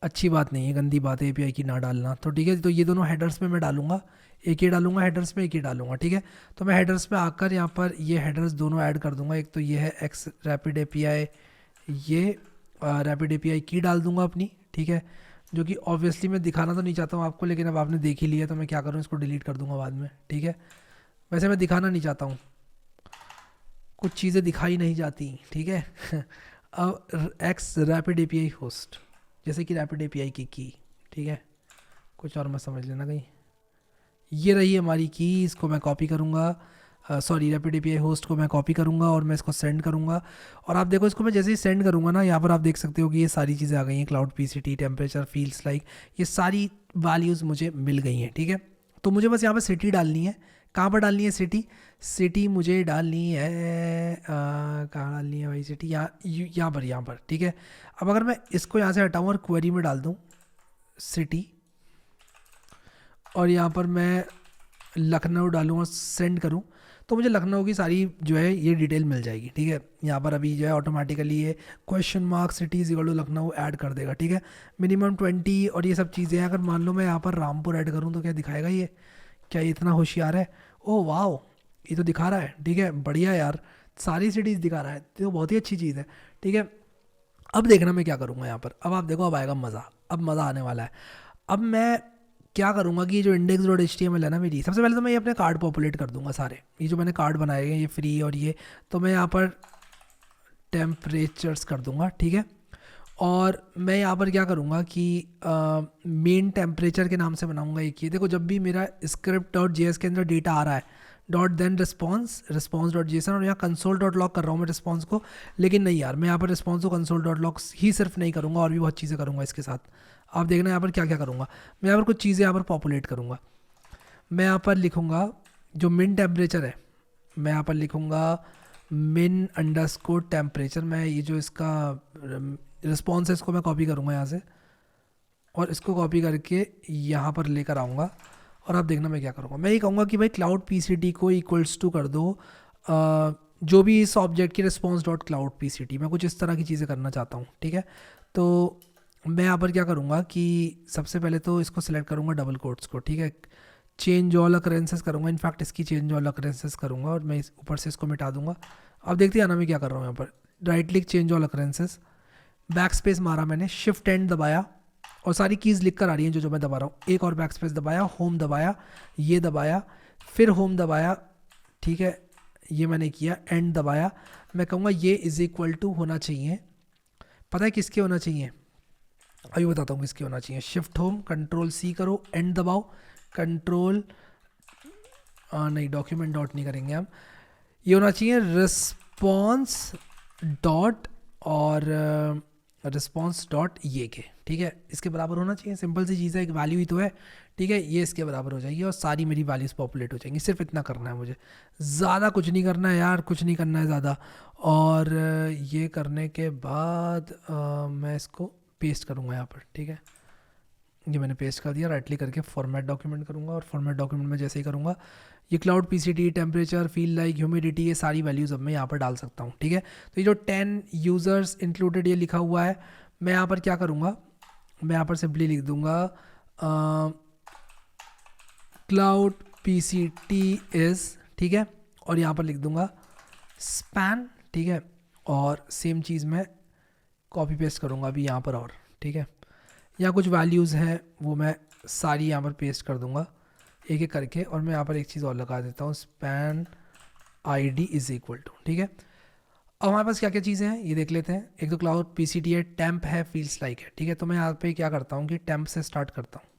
अच्छी बात नहीं है, गंदी बात है एपीआई की ना डालना। तो ठीक है, तो ये दोनों हेडर्स में मैं डालूंगा, एक ही डालूंगा हेडर्स में, एक ही डालूंगा, ठीक है। तो मैं हेडर्स में आकर यहाँ पर ये हेडर्स दोनों ऐड कर दूंगा। एक तो ये है एक्स रैपिड एपीआई, ये रैपिड एपीआई की डाल दूंगा अपनी, ठीक है। जो कि ऑब्वियसली मैं दिखाना तो नहीं चाहता हूँ आपको, लेकिन अब आपने देख ही लिया तो मैं क्या करूँ, इसको डिलीट कर दूंगा बाद में, ठीक है। वैसे मैं दिखाना नहीं चाहता हूँ, कुछ चीज़ें दिखाई नहीं जाती, ठीक है। अब एक्स रैपिड एपीआई होस्ट, जैसे कि रैपिड एपीआई की, ठीक है। कुछ और मत समझ लेना कहीं। ये रही हमारी की, इसको मैं कॉपी करूँगा, सॉरी रैपिड एपीआई होस्ट को मैं कॉपी करूँगा और मैं इसको सेंड करूँगा। और आप देखो, इसको मैं जैसे ही सेंड करूँगा ना, यहाँ पर आप देख सकते हो कि ये सारी चीज़ें आ गई हैं, cloud PCT, temperature, feels like, ये सारी वैल्यूज़ मुझे मिल गई हैं, ठीक है। तो मुझे बस यहाँ पर सिटी डालनी है। कहाँ पर डालनी है सिटी? सिटी मुझे डालनी है, कहाँ डालनी है भाई सिटी? यहाँ पर, यहाँ पर, ठीक है। अब अगर मैं इसको यहाँ से हटाऊँ और क्वेरी में डाल दूँ सिटी, और यहाँ पर मैं लखनऊ डालूँ और सेंड करूँ, तो मुझे लखनऊ की सारी जो है ये डिटेल मिल जाएगी, ठीक है। यहाँ पर अभी जो है ऑटोमेटिकली ये question mark city is equal to Lucknow add कर देगा, ठीक है। मिनिमम 20 और ये सब चीज़ें हैं। अगर मान लो मैं यहाँ पर रामपुर ऐड करूँ तो क्या दिखाएगा ये? क्या ये इतना होशियार है? ओह वाह, ये तो दिखा रहा है, ठीक है, बढ़िया यार, सारी सिटीज़ दिखा रहा है, तो बहुत ही अच्छी चीज़ है, ठीक है। अब देखना मैं क्या करूँगा यहाँ पर, अब आप देखो, अब आएगा मज़ा, अब मज़ा आने वाला है। अब मैं क्या करूँगा कि ये जो index dot H T M L है ना मेरी, सबसे पहले तो मैं ये अपने कार्ड पॉपुलेट कर दूंगा सारे, ये जो मैंने कार्ड बनाए हैं ये फ्री और ये, तो मैं यहाँ पर टेम्परेचर्स कर दूंगा, ठीक है। और मैं यहाँ पर क्या करूँगा कि मेन टेम्परेचर के नाम से बनाऊँगा एक, ये देखो, जब भी मेरा स्क्रिप्ट डॉट जेएस के अंदर डेटा आ रहा है, dot then response, response dot JSON, और यहाँ कंसोल डॉट लॉग कर रहा हूँ मैं रिस्पॉन्स को। लेकिन नहीं यार, मैं यहाँ पर रिस्पॉन्स को कंसोल डॉट लॉग ही सिर्फ नहीं करूँगा, और भी बहुत चीज़ें करूँगा इसके साथ। आप देखना यहाँ पर क्या क्या करूँगा। मैं यहाँ पर कुछ चीज़ें यहाँ पर पॉपुलेट करूँगा। मैं यहाँ पर लिखूँगा जो मिन टेम्परेचर है, मैं यहाँ पर लिखूँगा मिन अंडरस्कोर टेम्परेचर। मैं ये जो इसका रिस्पॉन्स है इसको मैं कॉपी करूँगा यहाँ से, और इसको कॉपी करके यहाँ पर लेकर आऊँगा। और आप देखना मैं क्या करूँगा, मैं ये कहूँगा कि भाई क्लाउड पीसीटी को इक्वल्स टू कर दो जो भी इस ऑब्जेक्ट की रिस्पॉन्स डॉट क्लाउड पीसीटी। मैं कुछ इस तरह की चीज़ें करना चाहता हूँ, ठीक है। तो मैं यहाँ पर क्या करूँगा कि सबसे पहले तो इसको सिलेक्ट करूँगा डबल कोट्स को, ठीक है। चेंज ऑल अकरेंसेस करूँगा, इनफैक्ट इसकी चेंज ऑल अकरेंसेस करूँगा, और मैं ऊपर से इसको मिटा दूँगा। अब देखते हैं ना मैं क्या कर रहा हूँ यहाँ पर, right click, change all occurrences, back space मारा मैंने, शिफ्ट एंड दबाया, और सारी कीज़ लिख कर आ रही हैं जो मैं दबा रहा हूँ। एक और बैक स्पेस दबाया, होम दबाया, ये दबाया, फिर होम दबाया, ठीक है, ये मैंने किया, एंड दबाया। मैं कहूँगा ये इज इक्वल टू होना चाहिए, पता है किसके होना चाहिए? अभी बताता हूँ किसके होना चाहिए। शिफ्ट होम, कंट्रोल सी करो, एंड दबाओ, कंट्रोल नहीं, डॉक्यूमेंट डॉट नहीं करेंगे हम, ये होना चाहिए रिस्पॉन्स डॉट और रिस्पॉन्स डॉट ये के, ठीक है, इसके बराबर होना चाहिए। सिंपल सी चीज़ है, एक वैल्यू ही तो है, ठीक है। ये इसके बराबर हो जाएगी और सारी मेरी वैल्यूज़ पॉपुलेट हो जाएंगी। सिर्फ इतना करना है मुझे, ज़्यादा कुछ नहीं करना है यार, कुछ नहीं करना है ज़्यादा। और ये करने के बाद मैं इसको पेस्ट करूँगा यहाँ पर, ठीक है। ये मैंने पेस्ट कर दिया, राइट क्लिक करके फॉर्मेट डॉक्यूमेंट करूँगा, और फॉर्मेट डॉक्यूमेंट में जैसे ही करूँगा, ये cloud PCT, temperature, feel like, humidity, ये सारी वैल्यूज़ अब मैं यहाँ पर डाल सकता हूँ, ठीक है। तो ये जो 10 यूज़र्स इंक्लूडेड ये लिखा हुआ है, मैं यहाँ पर क्या करूँगा, मैं यहाँ पर सिंपली लिख दूँगा क्लाउड पीसीटी इज़, ठीक है, और यहाँ पर लिख दूँगा स्पैन, ठीक है। और सेम चीज़ मैं कॉपी पेस्ट करूँगा अभी यहाँ पर, और ठीक है, यहाँ कुछ वैल्यूज़ हैं वो मैं सारी यहाँ पर पेस्ट कर दूँगा एक एक करके। और मैं यहाँ पर एक चीज़ और लगा देता हूँ, span ID is equal to, ठीक है। अब हमारे पास क्या क्या चीज़ें हैं ये देख लेते हैं। एक तो क्लाउड पीसीटी है, टेम्प है, फील्स लाइक है, ठीक है। तो मैं यहाँ पे क्या करता हूँ कि टेम्प से स्टार्ट करता हूँ,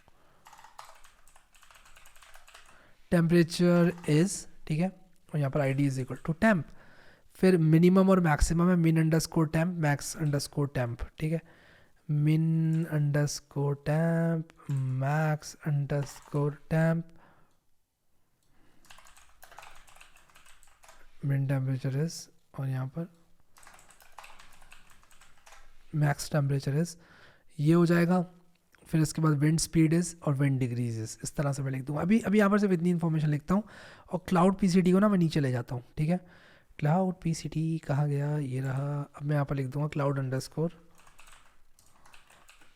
टेम्परेचर इज़, ठीक है, और यहाँ पर ID is equal to temp. फिर मिनिमम और मैक्सिमम है, min underscore temp, max underscore temp, ठीक है। min underscore temp max underscore temp min temperature is, और यहाँ पर मैक्स टेम्परेचर इज, ये हो जाएगा। फिर इसके बाद विंड स्पीड इज और विंड डिग्रीज इज, इस तरह से मैं लिख दूँगा। अभी अभी यहाँ पर सिर्फ इतनी इन्फॉर्मेशन लिखता हूँ और क्लाउड पीसीटी को ना मैं नीचे ले जाता हूँ, ठीक है। क्लाउड पीसीटी कहाँ गया, ये रहा। अब मैं यहाँ पर लिख दूँगा cloud underscore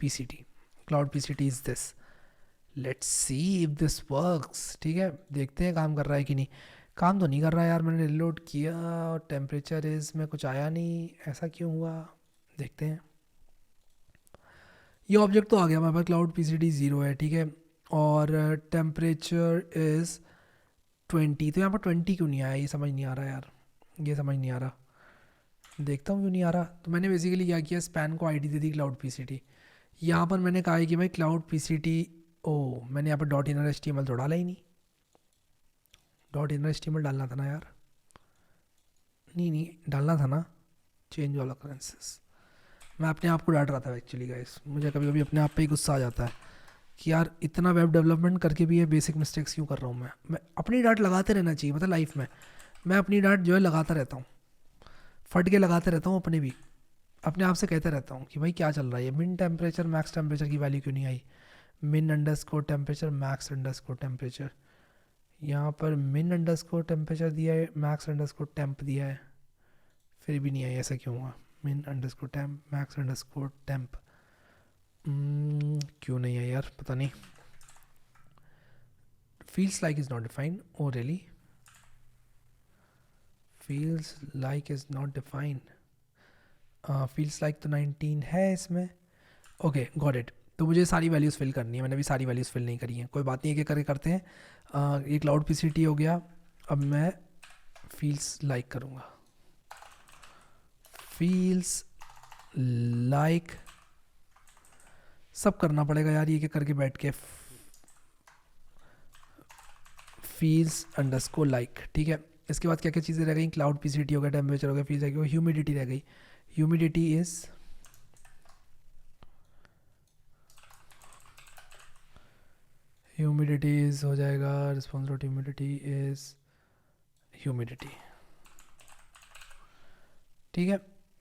PCT, cloud PCT is this. Let's see if this works, ठीक है, देखते हैं काम कर रहा है कि नहीं। काम तो नहीं कर रहा है यार, मैंने रिलोड किया और टेम्परेचर इज में कुछ आया नहीं, ऐसा क्यों हुआ, देखते हैं। ये ऑब्जेक्ट तो आ गया हमारे पास, क्लाउड पीसीटी 0 है, ठीक है, और टेम्परेचर इज़ 20। तो यहाँ पर 20 क्यों नहीं आया, ये समझ नहीं आ रहा यार, ये समझ नहीं आ रहा, देखता हूँ क्यों नहीं आ रहा। तो मैंने बेसिकली क्या किया, स्पैन को आईडी दे दी क्लाउड पीसीटी। यहाँ पर मैंने कहा है कि भाई क्लाउड पीसीटी, ओ मैंने यहाँ पर डॉट इनर एचटीएमएल तो डाला ही नहीं, डॉट इनर एचटीएमएल डालना था ना यार, नहीं डालना था ना, चेंज ऑल अकरेंसेस। मैं अपने आप को डांट रहा था एक्चुअली गाइस, मुझे कभी कभी अपने आप पे ही गुस्सा आ जाता है कि यार इतना वेब डेवलपमेंट करके भी ये बेसिक मिस्टेक्स क्यों कर रहा हूँ मैं अपनी डांट लगाते रहना चाहिए, मतलब लाइफ में मैं अपनी डांट जो है लगाता रहता हूँ, फट के लगाते रहता हूँ अपने भी, अपने आप से कहते रहता हूँ कि भाई क्या चल रहा है, मिन टेम्परेचर मैक्स टेम्परेचर की वैल्यू क्यों नहीं आई, मिन underscore temperature max underscore temperature, यहाँ पर मिन अंडरस्कोर टेम्परेचर दिया है, मैक्स अंडरस्कोर टेम्प दिया है, फिर भी नहीं आई, ऐसा क्यों हुआ, मिन underscore temp max underscore temp, क्यों नहीं है यार, पता नहीं। feels like is not defined, oh really, feels like is not defined, feels like तो 19 है इसमें, ओके गॉट इट। तो मुझे सारी वैल्यूज़ फिल करनी है, मैंने भी सारी वैल्यूज़ फिल नहीं करी हैं, कोई बात नहीं, एक करके करते हैं। ये क्लाउड पीसीटी हो गया, अब मैं फील्स लाइक करूँगा, फील्स लाइक सब करना पड़ेगा यार, ये करके बैठ के, फील्स अंडरस्कोर लाइक, ठीक है। इसके बाद क्या क्या चीज़ें रह गई, क्लाउड पीसीटी हो गया, टेम्परेचर हो गया, फील्स रह गई, ह्यूमिडिटी रह गई, ह्यूमिडिटी इज हो जाएगा, रिस्पॉन्स ह्यूमिडिटी इज ह्यूमिडिटी, ठीक है,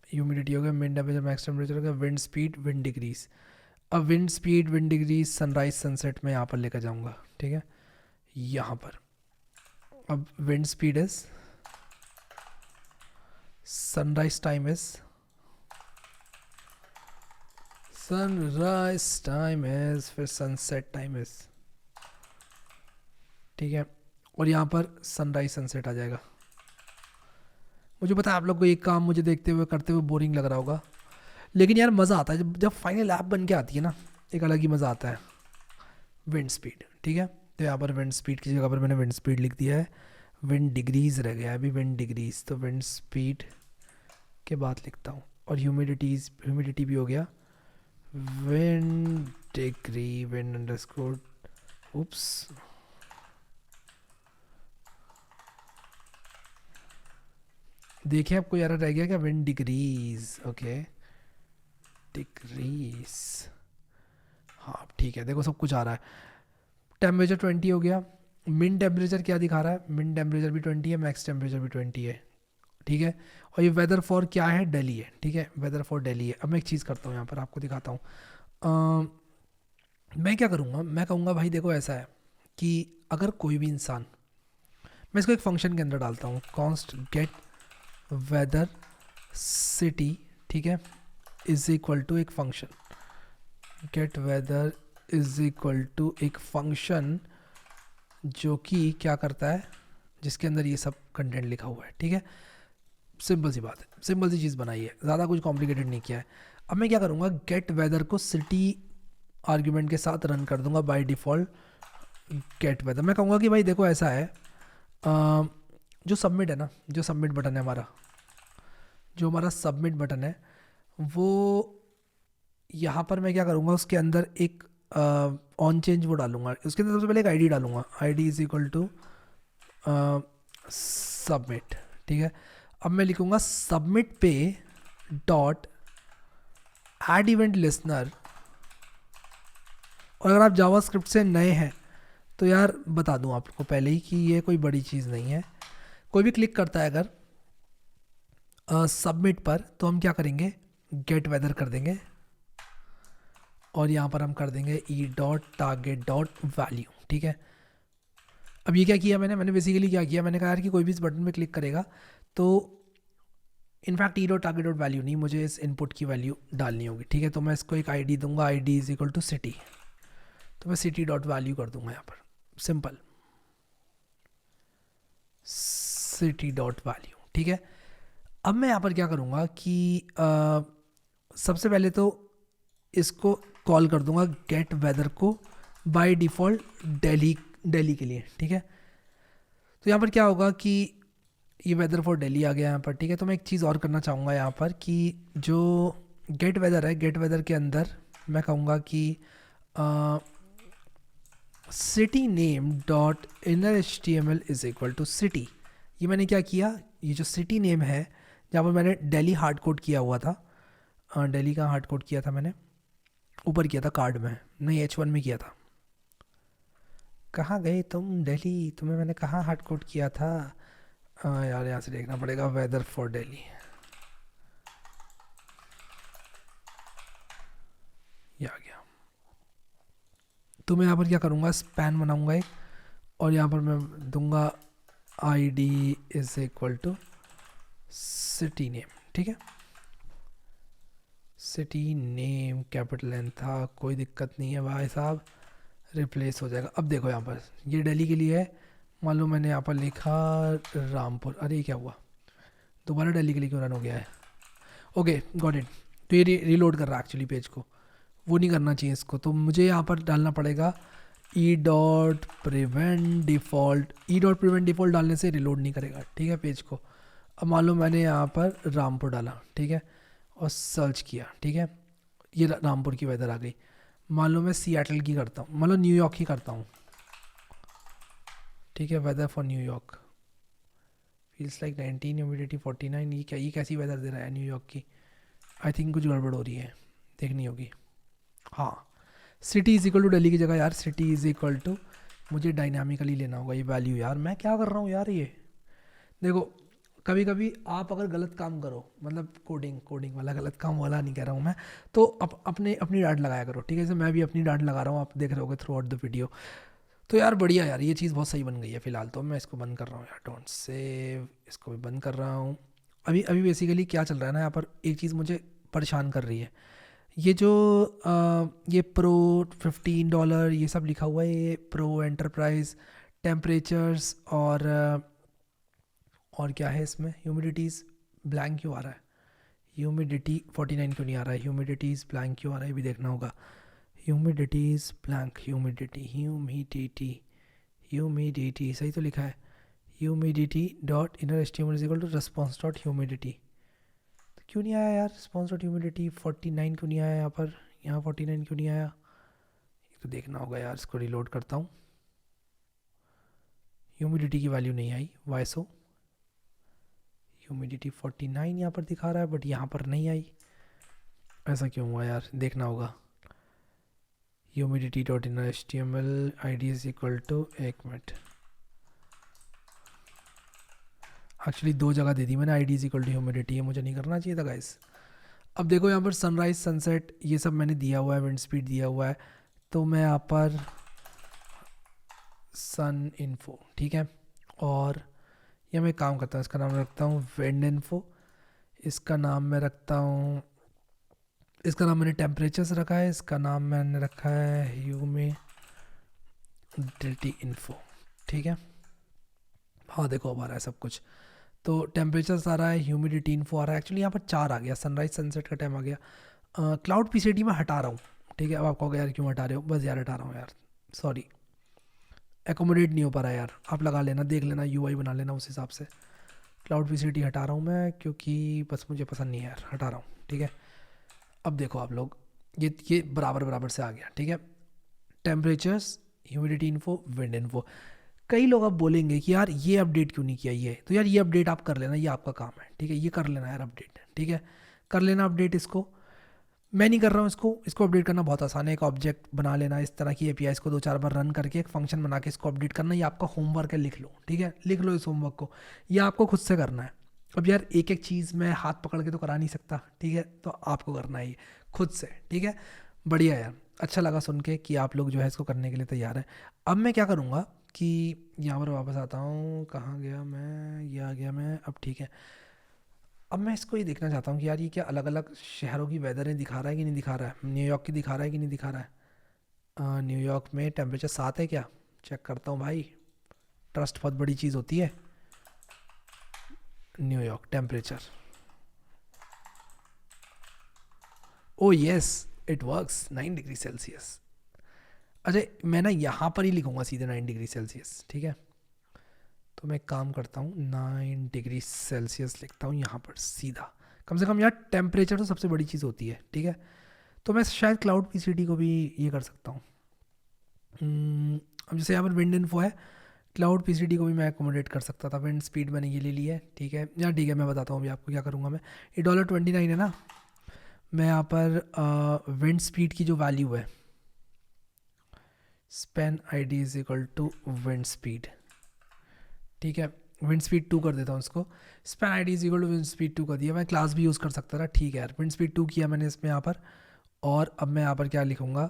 ह्यूमिडिटी हो गया, मिन टेम्परेचर मैक्स टेम्परेचर हो गया, विंड स्पीड विंड डिग्रीज। अब wind speed wind degrees sunrise sunset में यहाँ पर लेकर जाऊँगा, ठीक है, यहाँ पर। अब wind speed is, sunrise time is, sunrise time is, फिर सनसेट टाइम इज, ठीक है, और यहाँ पर सनराइज सनसेट आ जाएगा। मुझे पता है आप लोग को एक काम मुझे देखते हुए करते हुए बोरिंग लग रहा होगा, लेकिन यार मज़ा आता है जब फाइनल ऐप बन के आती है ना, एक अलग ही मज़ा आता है। विंड स्पीड, ठीक है, तो यहाँ पर विंड स्पीड की जगह पर मैंने विंड स्पीड लिख दिया है, विंड डिग्रीज रह गया है अभी, विंड डिग्रीज, तो विंड स्पीड के बाद लिखता हूँ, और ह्यूमिडिटी भी हो गया, विंड डिग्री विंड अंडरस्कोर, उप्स, देखिए आपको यार रह गया क्या, विंड डिग्रीज, ओके डिग्रीज, हाँ ठीक है, देखो सब कुछ आ रहा है। टेम्परेचर 20 हो गया, मिन टेम्परेचर क्या दिखा रहा है, मिन टेम्परेचर भी 20 है, मैक्स टेम्परेचर भी 20 है, ठीक है, और ये वेदर फॉर क्या है, दिल्ली है, ठीक है, वेदर फॉर दिल्ली है। अब मैं एक चीज़ करता हूँ यहाँ पर आपको दिखाता हूँ, मैं क्या करूँगा, मैं कहूँगा भाई देखो ऐसा है कि अगर कोई भी इंसान, मैं इसको एक फंक्शन के अंदर डालता हूँ, कॉन्स्ट गेट वेदर सिटी, ठीक है, इज इक्वल टू एक function, get weather is equal to एक फंक्शन जो कि क्या करता है, जिसके अंदर ये सब कंटेंट लिखा हुआ है, ठीक है, सिंपल सी बात है, सिंपल सी चीज़ बनाई है, ज़्यादा कुछ कॉम्प्लिकेटेड नहीं किया है। अब मैं क्या करूँगा, गेट वेदर को सिटी आर्ग्यूमेंट के साथ रन कर दूंगा बाय डिफ़ॉल्ट, गेट वेदर। मैं कहूँगा कि भाई देखो ऐसा है, जो सबमिट है ना, जो सबमिट बटन है हमारा, जो हमारा सबमिट बटन है, वो यहाँ पर मैं क्या करूँगा, उसके अंदर एक ऑन चेंज वो डालूंगा, उसके अंदर सबसे पहले एक आईडी डालूंगा, ID is equal to submit, ठीक है। अब मैं लिखूँगा सबमिट पे डॉट ऐड इवेंट लिसनर, और अगर आप जावास्क्रिप्ट से नए हैं तो यार बता दूं आपको पहले ही कि ये कोई बड़ी चीज़ नहीं है। कोई भी क्लिक करता है अगर सबमिट पर, तो हम क्या करेंगे, गेट वेदर कर देंगे और यहाँ पर हम कर देंगे E dot target dot value. ठीक है, अब ये क्या किया मैंने बेसिकली क्या किया, मैंने कहा यार कि कोई भी इस बटन पे क्लिक करेगा तो in fact E dot target dot value नहीं, मुझे इस इनपुट की वैल्यू डालनी होगी। ठीक है, तो मैं इसको एक आईडी दूंगा, ID is equal to city, तो मैं सिटी डॉट वैल्यू कर दूंगा यहाँ पर, सिंपल सिटी डॉट वैल्यू। ठीक है, अब मैं यहाँ पर क्या करूँगा कि सबसे पहले तो इसको कॉल कर दूंगा गेट वेदर को बाय डिफ़ॉल्ट दिल्ली के लिए। ठीक है, तो यहाँ पर क्या होगा कि ये वेदर फॉर दिल्ली आ गया यहाँ पर। ठीक है, तो मैं एक चीज़ और करना चाहूँगा यहाँ पर कि जो गेट वेदर है, गेट वेदर के अंदर मैं कहूँगा कि city name dot inner HTML is equal to city. ये मैंने क्या किया, ये जो सिटी नेम है जहाँ पर मैंने दिल्ली हार्ड कोड किया हुआ था, दिल्ली का हार्ड कोड किया था मैंने, ऊपर किया था कार्ड में, नहीं H1 में किया था। कहाँ गए तुम दिल्ली, तुम्हें मैंने कहाँ हार्ड कोड किया था, यार यहाँ से देखना पड़ेगा, वेदर फॉर दिल्ली, ये आ गया। तो मैं यहाँ पर क्या करूँगा, स्पैन बनाऊँगा एक, और यहाँ पर मैं दूंगा ID is equal to city name. ठीक है, सिटी नेम कैपिटल N था, कोई दिक्कत नहीं है भाई साहब, रिप्लेस हो जाएगा। अब देखो यहाँ पर ये दिल्ली के लिए है, मान लो मैंने यहाँ पर लिखा रामपुर, अरे ये क्या हुआ, दोबारा दिल्ली के लिए क्यों रन हो गया है, ओके गॉट इट। तो ये रीलोड कर रहा है एक्चुअली पेज को, वो नहीं करना चाहिए इसको, तो मुझे यहाँ पर डालना पड़ेगा E dot prevent default. E dot prevent default डालने से रिलोड नहीं करेगा, ठीक है, पेज को। अब मान लो मैंने यहाँ पर रामपुर डाला, ठीक है, और सर्च किया, ठीक है, ये रामपुर की वेदर आ गई। मान लो मैं सियाटल की करता हूँ, मान लो न्यूयॉर्क की करता हूँ, ठीक है, weather for New York, feels like 19, humidity 49, ये क्या, ये कैसी वेदर दे रहा है न्यूयॉर्क की, आई थिंक कुछ गड़बड़ हो रही है, देखनी होगी। हाँ, city is equal to Delhi की जगह यार सिटी इज इक्वल टू, मुझे डायनामिकली लेना होगा ये वैल्यू। यार मैं क्या कर रहा हूँ यार, ये देखो कभी कभी आप अगर गलत काम करो, मतलब कोडिंग वाला गलत काम वाला नहीं कह रहा हूँ मैं, तो अपनी डांट लगाया करो, ठीक है, जैसे मैं भी अपनी डांट लगा रहा हूँ, आप देख रहे होगे थ्रू आउट द वीडियो। तो यार बढ़िया यार, ये चीज़ बहुत सही बन गई है फिलहाल, तो मैं इसको बंद कर रहा हूँ यार, डोंट सेव, इसको भी बंद कर रहा हूँ। अभी अभी बेसिकली क्या चल रहा है ना, यहाँ पर एक चीज़ मुझे परेशान कर रही है, ये जो ये प्रो $15 ये सब लिखा हुआ है, ये प्रो एंटरप्राइज टेम्परेचर्स और क्या है इसमें, ह्यूमिडिटीज़ ब्लैंक क्यों आ रहा है, ह्यूमिडिटी 49 क्यों नहीं आ रहा है, ह्यूमिडिटीज़ ब्लैंक क्यों आ रहा है, ये भी देखना होगा। ह्यूमिडिटीज़ ब्लैंक, ह्यूमिडिटी सही तो लिखा है, humidity dot inner HTML is equal to response dot humidity, क्यों नहीं आया यार रिस्पॉन्स डॉट ह्यूमिडिटी 49 क्यों नहीं आया यहाँ पर, यहाँ 49 क्यों नहीं आया, ये तो देखना होगा यार, इसको रिलोड करता हूँ। ह्यूमिडिटी की वैल्यू नहीं आई, वाइसो ह्यूमिडिटी 49 यहाँ पर दिखा रहा है बट यहाँ पर नहीं आई, ऐसा क्यों हुआ यार, देखना होगा। Humidity dot inner HTML ID is equal to, एक मिनट, एक्चुअली दो जगह दे दी मैंने, ID is equal to humidity, ये मुझे नहीं करना चाहिए था गाइस। अब देखो यहाँ पर सनराइज सनसेट ये सब मैंने दिया हुआ है, विंड स्पीड दिया हुआ है, तो मैं यहाँ पर सन इन्फो, ठीक है, और ये मैं काम करता हूँ, इसका नाम रखता हूँ विंड इन्फो, इसका नाम मैं रखता हूँ, इसका नाम मैंने टेम्परेचर्स रखा है, इसका नाम मैंने रखा है ह्यूमिडिटी इन्फो, ठीक है। हाँ देखो अब आ रहा है सब कुछ, तो टेम्परेचर्स आ रहा है, ह्यूमिडिटी इन्फो आ रहा है, एक्चुअली यहाँ पर 4 आ गया, सनराइज सनसेट का टाइम आ गया। क्लाउड PCT में हटा रहा हूँ, ठीक है, अब आपको यार क्यों हटा रहे हो, बस यार हटा रहा हूँ यार, सॉरी, एकोमोडेट नहीं हो पा रहा है यार, आप लगा लेना, देख लेना, UI बना लेना उस हिसाब से। क्लाउड PCT हटा रहा हूँ मैं क्योंकि बस मुझे पसंद नहीं है यार, हटा रहा हूँ, ठीक है। अब देखो आप लोग, ये बराबर से आ गया, ठीक है, temperatures, humidity info, wind info. कई लोग अब बोलेंगे कि यार ये अपडेट क्यों नहीं किया, ये तो यार ये अपडेट आप कर लेना, ये आपका काम है, ठीक है, ये कर लेना यार अपडेट, ठीक है, कर लेना अपडेट इसको। मैं नहीं कर रहा हूँ इसको अपडेट करना बहुत आसान है। एक ऑब्जेक्ट बना लेना, इस तरह की एपीआई को 2-4 बार रन करके एक फंक्शन बना के इसको अपडेट करना, ये आपका होमवर्क है, लिख लो, ठीक है, लिख लो इस होमवर्क को, ये आपको खुद से करना है। अब यार एक एक चीज़ मैं हाथ पकड़ के तो करा नहीं सकता, ठीक है, तो आपको करना है ये खुद से, ठीक है। बढ़िया यार, अच्छा लगा सुन के कि आप लोग जो है इसको करने के लिए तैयार हैं। अब मैं क्या करूँगा कि यहाँ पर वापस आता हूँ, कहाँ गया मैं, ये आ गया मैं, अब ठीक है। अब मैं इसको ये देखना चाहता हूँ कि यार ये क्या अलग अलग शहरों की वेदर दिखा रहा है कि नहीं दिखा रहा है, न्यूयॉर्क की दिखा रहा है कि नहीं दिखा रहा है। न्यूयॉर्क में टेम्परेचर 7 है क्या, चेक करता हूँ भाई, ट्रस्ट बहुत बड़ी चीज़ होती है। New York temperature, O yes, it works 9 degree Celsius. अच्छा, मैं ना यहाँ पर ही लिखूँगा सीधे 9 डिग्री सेल्सियस, ठीक है। तो मैं एक काम करता हूँ, 9 डिग्री सेल्सियस लिखता हूँ यहाँ पर सीधा, कम से कम यार टेम्परेचर तो सबसे बड़ी चीज़ होती है, ठीक है। तो मैं शायद क्लाउड पीसीडी को भी ये कर सकता हूँ। अब जैसे यहाँ पर विंड इन्फो है, क्लाउड पीसीडी को भी मैं अकोमोडेट कर सकता था, विंड स्पीड मैंने ये ले ली है, ठीक है यार, ठीक है, मैं बताता हूँ अभी आपको क्या करूँगा मैं। ये $29 है ना, मैं यहाँ पर विंड स्पीड की जो वैल्यू है, span I D is equal to wind speed, ठीक है, विंड स्पीड 2 कर देता हूँ इसको। Span I D is equal to wind speed 2 कर दिया, मैं क्लास भी यूज़ कर सकता था, ठीक है यार, विंड स्पीड 2 किया मैंने इसमें यहाँ पर। और अब मैं यहाँ पर क्या लिखूँगा,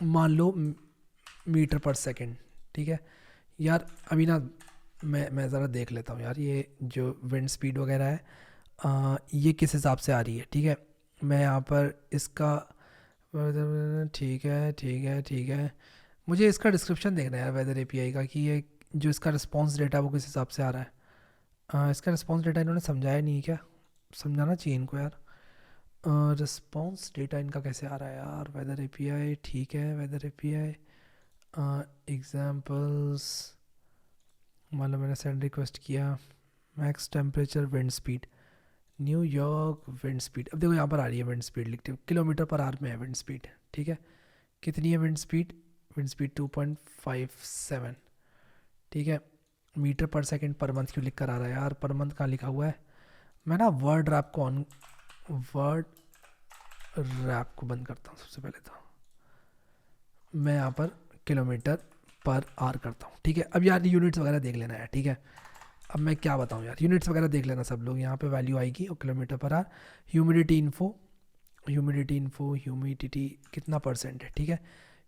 मान लो मीटर पर सेकेंड, ठीक है यार। अभी ना मैं ज़रा देख लेता हूँ यार, ये जो विंड स्पीड वगैरह है ये किस हिसाब से आ रही है, ठीक है। मैं यहाँ पर इसका, ठीक है ठीक है ठीक है, मुझे इसका डिस्क्रिप्शन देखना है यार वेदर एपीआई का, कि ये जो इसका रिस्पॉन्स डेटा वो किस हिसाब से आ रहा है। इसका रिस्पॉन्स डेटा इन्होंने समझाया नहीं है क्या, समझाना चाहिए इनको यार। रिस्पॉन्स डेटा इनका कैसे आ रहा है यार, वेदर एपीआई, ठीक है, वेदर एपीआई एग्जाम्पल्स, मतलब मैंने सेंड रिक्वेस्ट किया, max temperature wind speed, New York wind speed, अब देखो यहाँ पर आ रही है विंड स्पीड, लिखते हो किलोमीटर पर आवर में है विंड स्पीड, ठीक है। कितनी है विंड स्पीड, विंड स्पीड 2.57, ठीक है। मीटर पर सेकंड पर मंथ क्यों लिख कर आ रहा है यार, पर मंथ कहाँ लिखा हुआ है। मैं ना वर्ड रैप को ऑन, वर्ड रैप को बंद करता हूँ सबसे पहले, तो मैं यहाँ पर किलोमीटर पर आवर करता हूँ, ठीक है। अब यार यूनिट्स वगैरह देख लेना है, ठीक है। अब मैं क्या बताऊँ यार, यूनिट्स वगैरह देख लेना सब लोग, यहाँ पे वैल्यू आएगी और kilometre per hour. Humidity info, humidity info, humidity कितना परसेंट है, ठीक है,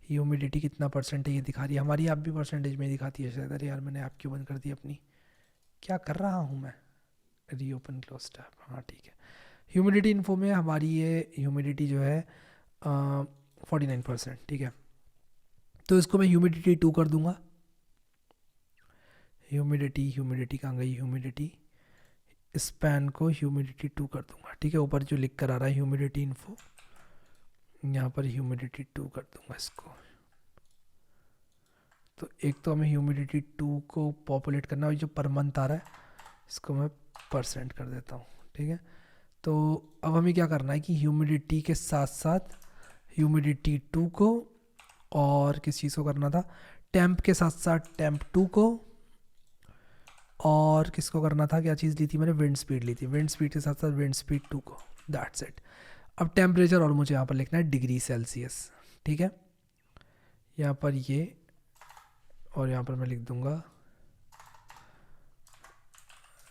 ह्यूमिडिटी कितना परसेंट है ये दिखा रही है हमारी, आप भी परसेंटेज में दिखाती है शायद। अरे यार मैंने ऐप क्यों बंद कर दी अपनी, क्या कर रहा हूँ मैं, रीओपन क्लोज टैब, हाँ ठीक है। ह्यूमिडिटी इन्फो में हमारी ये ह्यूमिडिटी जो है 49%, ठीक है। तो इसको मैं ह्यूमिडिटी 2 कर दूंगा, ह्यूमिडिटी, ह्यूमिडिटी कहाँ गई, ह्यूमिडिटी स्पैन को ह्यूमिडिटी 2 कर दूंगा, ठीक है। ऊपर जो लिख कर आ रहा है ह्यूमिडिटी इन्फो, यहाँ पर ह्यूमिडिटी 2 कर दूंगा इसको। तो एक तो हमें ह्यूमिडिटी 2 को पॉपुलेट करना है, जो पर मंथ आ रहा है इसको मैं परसेंट कर देता हूँ, ठीक है। तो अब हमें क्या करना है कि ह्यूमिडिटी के साथ साथ ह्यूमिडिटी 2 को, और किस चीज़ को करना था, टेम्प के साथ साथ टेम्प 2 को, और किसको करना था, क्या चीज़ ली थी मैंने, विंड स्पीड ली थी, विंड स्पीड के साथ साथ विंड स्पीड 2 को, दैट्स इट। अब टेम्परेचर और मुझे यहाँ पर लिखना है डिग्री सेल्सियस, ठीक है। यहाँ पर ये, और यहाँ पर मैं लिख दूंगा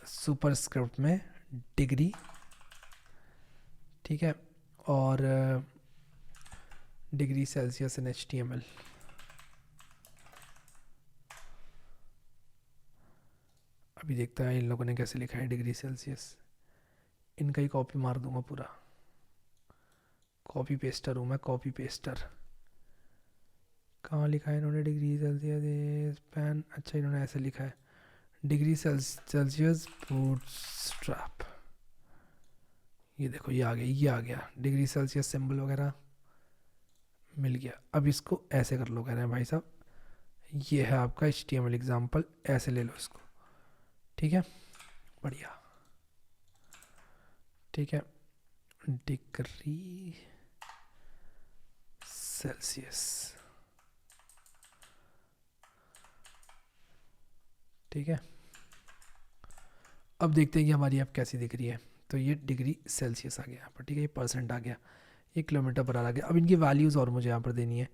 सुपर स्क्रिप्ट में डिग्री, ठीक है, और डिग्री सेल्सियस इन HTML। अभी देखता है इन लोगों ने कैसे लिखा है डिग्री सेल्सियस, इनका ही कॉपी मार दूंगा पूरा, कॉपी पेस्टर हूँ मैं, कॉपी पेस्टर। कहाँ लिखा है इन्होंने डिग्री सेल्सियस पैन, अच्छा इन्होंने ऐसे लिखा है डिग्री सेल्सियस बूटस्ट्रैप, ये देखो ये आ गया, ये आ गया डिग्री सेल्सियस सिंबल वगैरह मिल गया। अब इसको ऐसे कर लो, कह रहे हैं भाई साहब ये है आपका HTML एग्जाम्पल, ऐसे ले लो इसको, ठीक है, बढ़िया, ठीक है। डिग्री सेल्सियस, ठीक है। अब देखते हैं कि हमारी ऐप कैसी दिख रही है। तो ये डिग्री सेल्सियस आ गया यहाँ पर, ठीक है, ये परसेंट आ गया, ये किलोमीटर पर आ गया। अब इनकी वैल्यूज़ और मुझे यहाँ पर देनी है,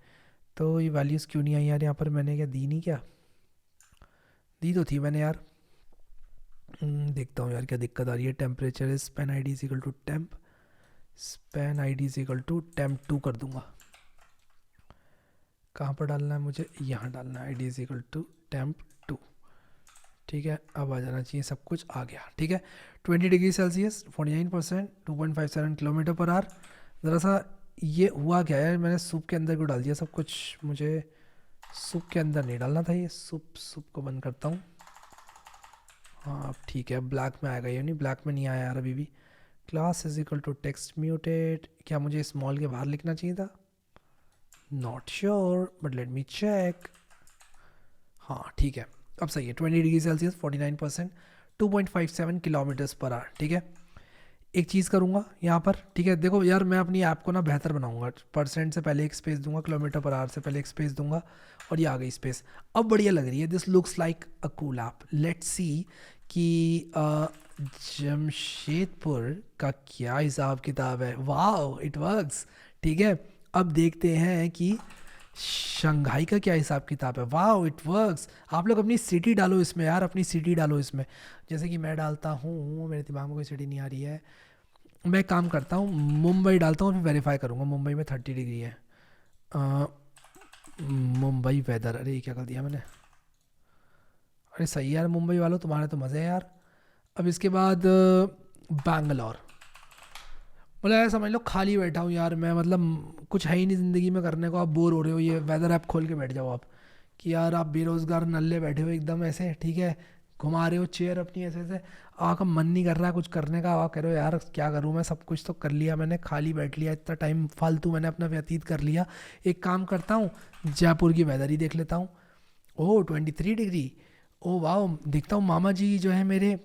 तो ये वैल्यूज़ क्यों नहीं आई यार यहाँ पर? मैंने क्या दी नहीं क्या? दी तो थी मैंने यार। देखता हूँ यार क्या दिक्कत आ रही है। Temperature is span I D is equal to temp, span I D is equal to temp 2 कर दूंगा। कहाँ पर डालना है मुझे? यहाँ डालना है, I D is equal to temp 2। ठीक है, अब आ जाना चाहिए, सब कुछ आ गया। ठीक है, 20 degree Celsius, 49%, 2.57 kilometre per hour. ज़रा सा ये हुआ क्या है, मैंने सूप के अंदर क्यों डाल दिया सब कुछ? मुझे सूप के अंदर नहीं डालना था ये। सूप को बंद करता हूँ। हाँ अब ठीक है, ब्लैक में आएगा ये, नहीं ब्लैक में नहीं आया यार अभी भी। Class is equal to text muted. क्या मुझे स्मॉल के बाहर लिखना चाहिए था? Not sure but let me check. हाँ ठीक है, अब सही है। 20 degree Celsius, 49%, 2.57 kilometres per hour. ठीक है, एक चीज़ करूँगा यहाँ पर। ठीक है, देखो यार मैं अपनी ऐप को ना बेहतर बनाऊँगा। परसेंट से पहले एक स्पेस दूंगा, किलोमीटर पर आवर से पहले एक स्पेस दूंगा, और ये आ गई स्पेस। अब बढ़िया लग रही है। This looks like a cool app. Let's see कि जमशेदपुर का क्या हिसाब किताब है। वाह इट वर्क्स। ठीक है, अब देखते हैं कि शंघाई का क्या हिसाब किताब है। वाह इट वर्क्स। आप लोग अपनी सिटी डालो इसमें यार, अपनी सिटी डालो इसमें। जैसे कि मैं डालता हूँ, मेरे दिमाग में कोई सिटी नहीं आ रही है। मैं एक काम करता हूँ, मुंबई डालता हूँ, फिर वेरीफाई करूँगा। मुंबई में 30 डिग्री है। अ, मुंबई वेदर, अरे ये क्या कर दिया मैंने? अरे सही है यार, मुंबई वालों तुम्हारे तो मज़े हैं यार। अब इसके बाद बैंगलोर। मतलब ऐसा समझ लो खाली बैठा हूँ यार मैं, मतलब कुछ है ही नहीं ज़िंदगी में करने को। आप बोर हो रहे हो, ये वेदर ऐप खोल के बैठ जाओ आप। कि यार आप बेरोज़गार नल्ले बैठे हो एकदम ऐसे, ठीक है, घुमा रहे हो चेयर अपनी ऐसे ऐसे, आपका मन नहीं कर रहा कुछ करने का। आप कह रहे हो यार क्या करूँ मैं, सब कुछ तो कर लिया मैंने, खाली बैठ लिया, इतना टाइम फालतू मैंने अपना व्यतीत कर लिया। एक काम करता हूँ, जयपुर की वेदर ही देख लेता हूँ। ओह 23 डिग्री। ओ वाह, देखता हूँ मामा जी जो है मेरे,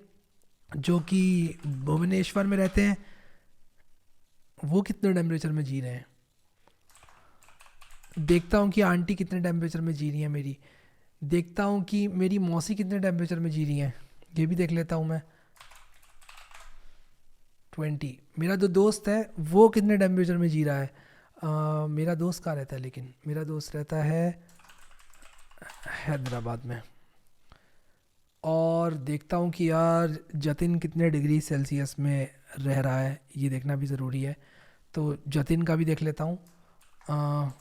जो कि भुवनेश्वर में रहते हैं, वो कितने टेम्परेचर में जी रहे हैं। देखता हूँ कि आंटी कितने टेम्परेचर में जी रही है मेरी। देखता हूँ कि मेरी मौसी कितने टेम्परेचर में जी रही हैं, ये भी देख लेता हूँ मैं। 20। मेरा जो दोस्त है वो कितने टेम्परेचर में जी रहा है? मेरा दोस्त कहाँ रहता है, लेकिन मेरा दोस्त रहता है हैदराबाद में। और देखता हूँ कि यार जतिन कितने डिग्री सेल्सियस में रह रहा है, ये देखना भी ज़रूरी है। तो जतिन का भी देख लेता हूँ। अ,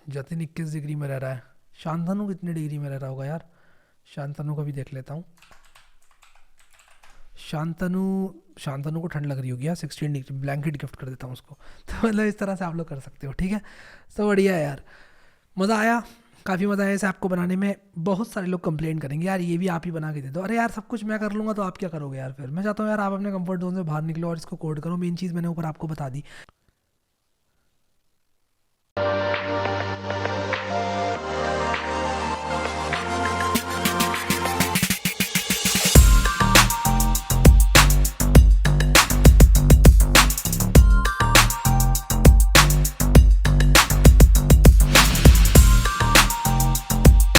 जतिन 21 डिग्री में रह रहा है। शांतनु कितने डिग्री में रह रहा होगा यार? शांतनु का भी देख लेता हूँ। शांतनु, शांतनु को ठंड लग रही होगी यार, 16 डिग्री। ब्लैंकेट गिफ्ट कर देता हूँ उसको। तो मतलब इस तरह से आप लोग कर सकते हो। ठीक है, तो बढ़िया है यार, मज़ा आया, काफ़ी मज़ा आया इस ऐप को बनाने में। बहुत सारे लोग कंप्लेन करेंगे यार ये भी आप ही बना के दे दो। अरे यार सब कुछ मैं कर लूँगा तो आप क्या करोगे यार? फिर मैं चाहता हूँ यार आप अपने कंफर्ट जोन से बाहर निकलो और इसको कोड करो। मेन चीज़ मैंने ऊपर आपको बता दी।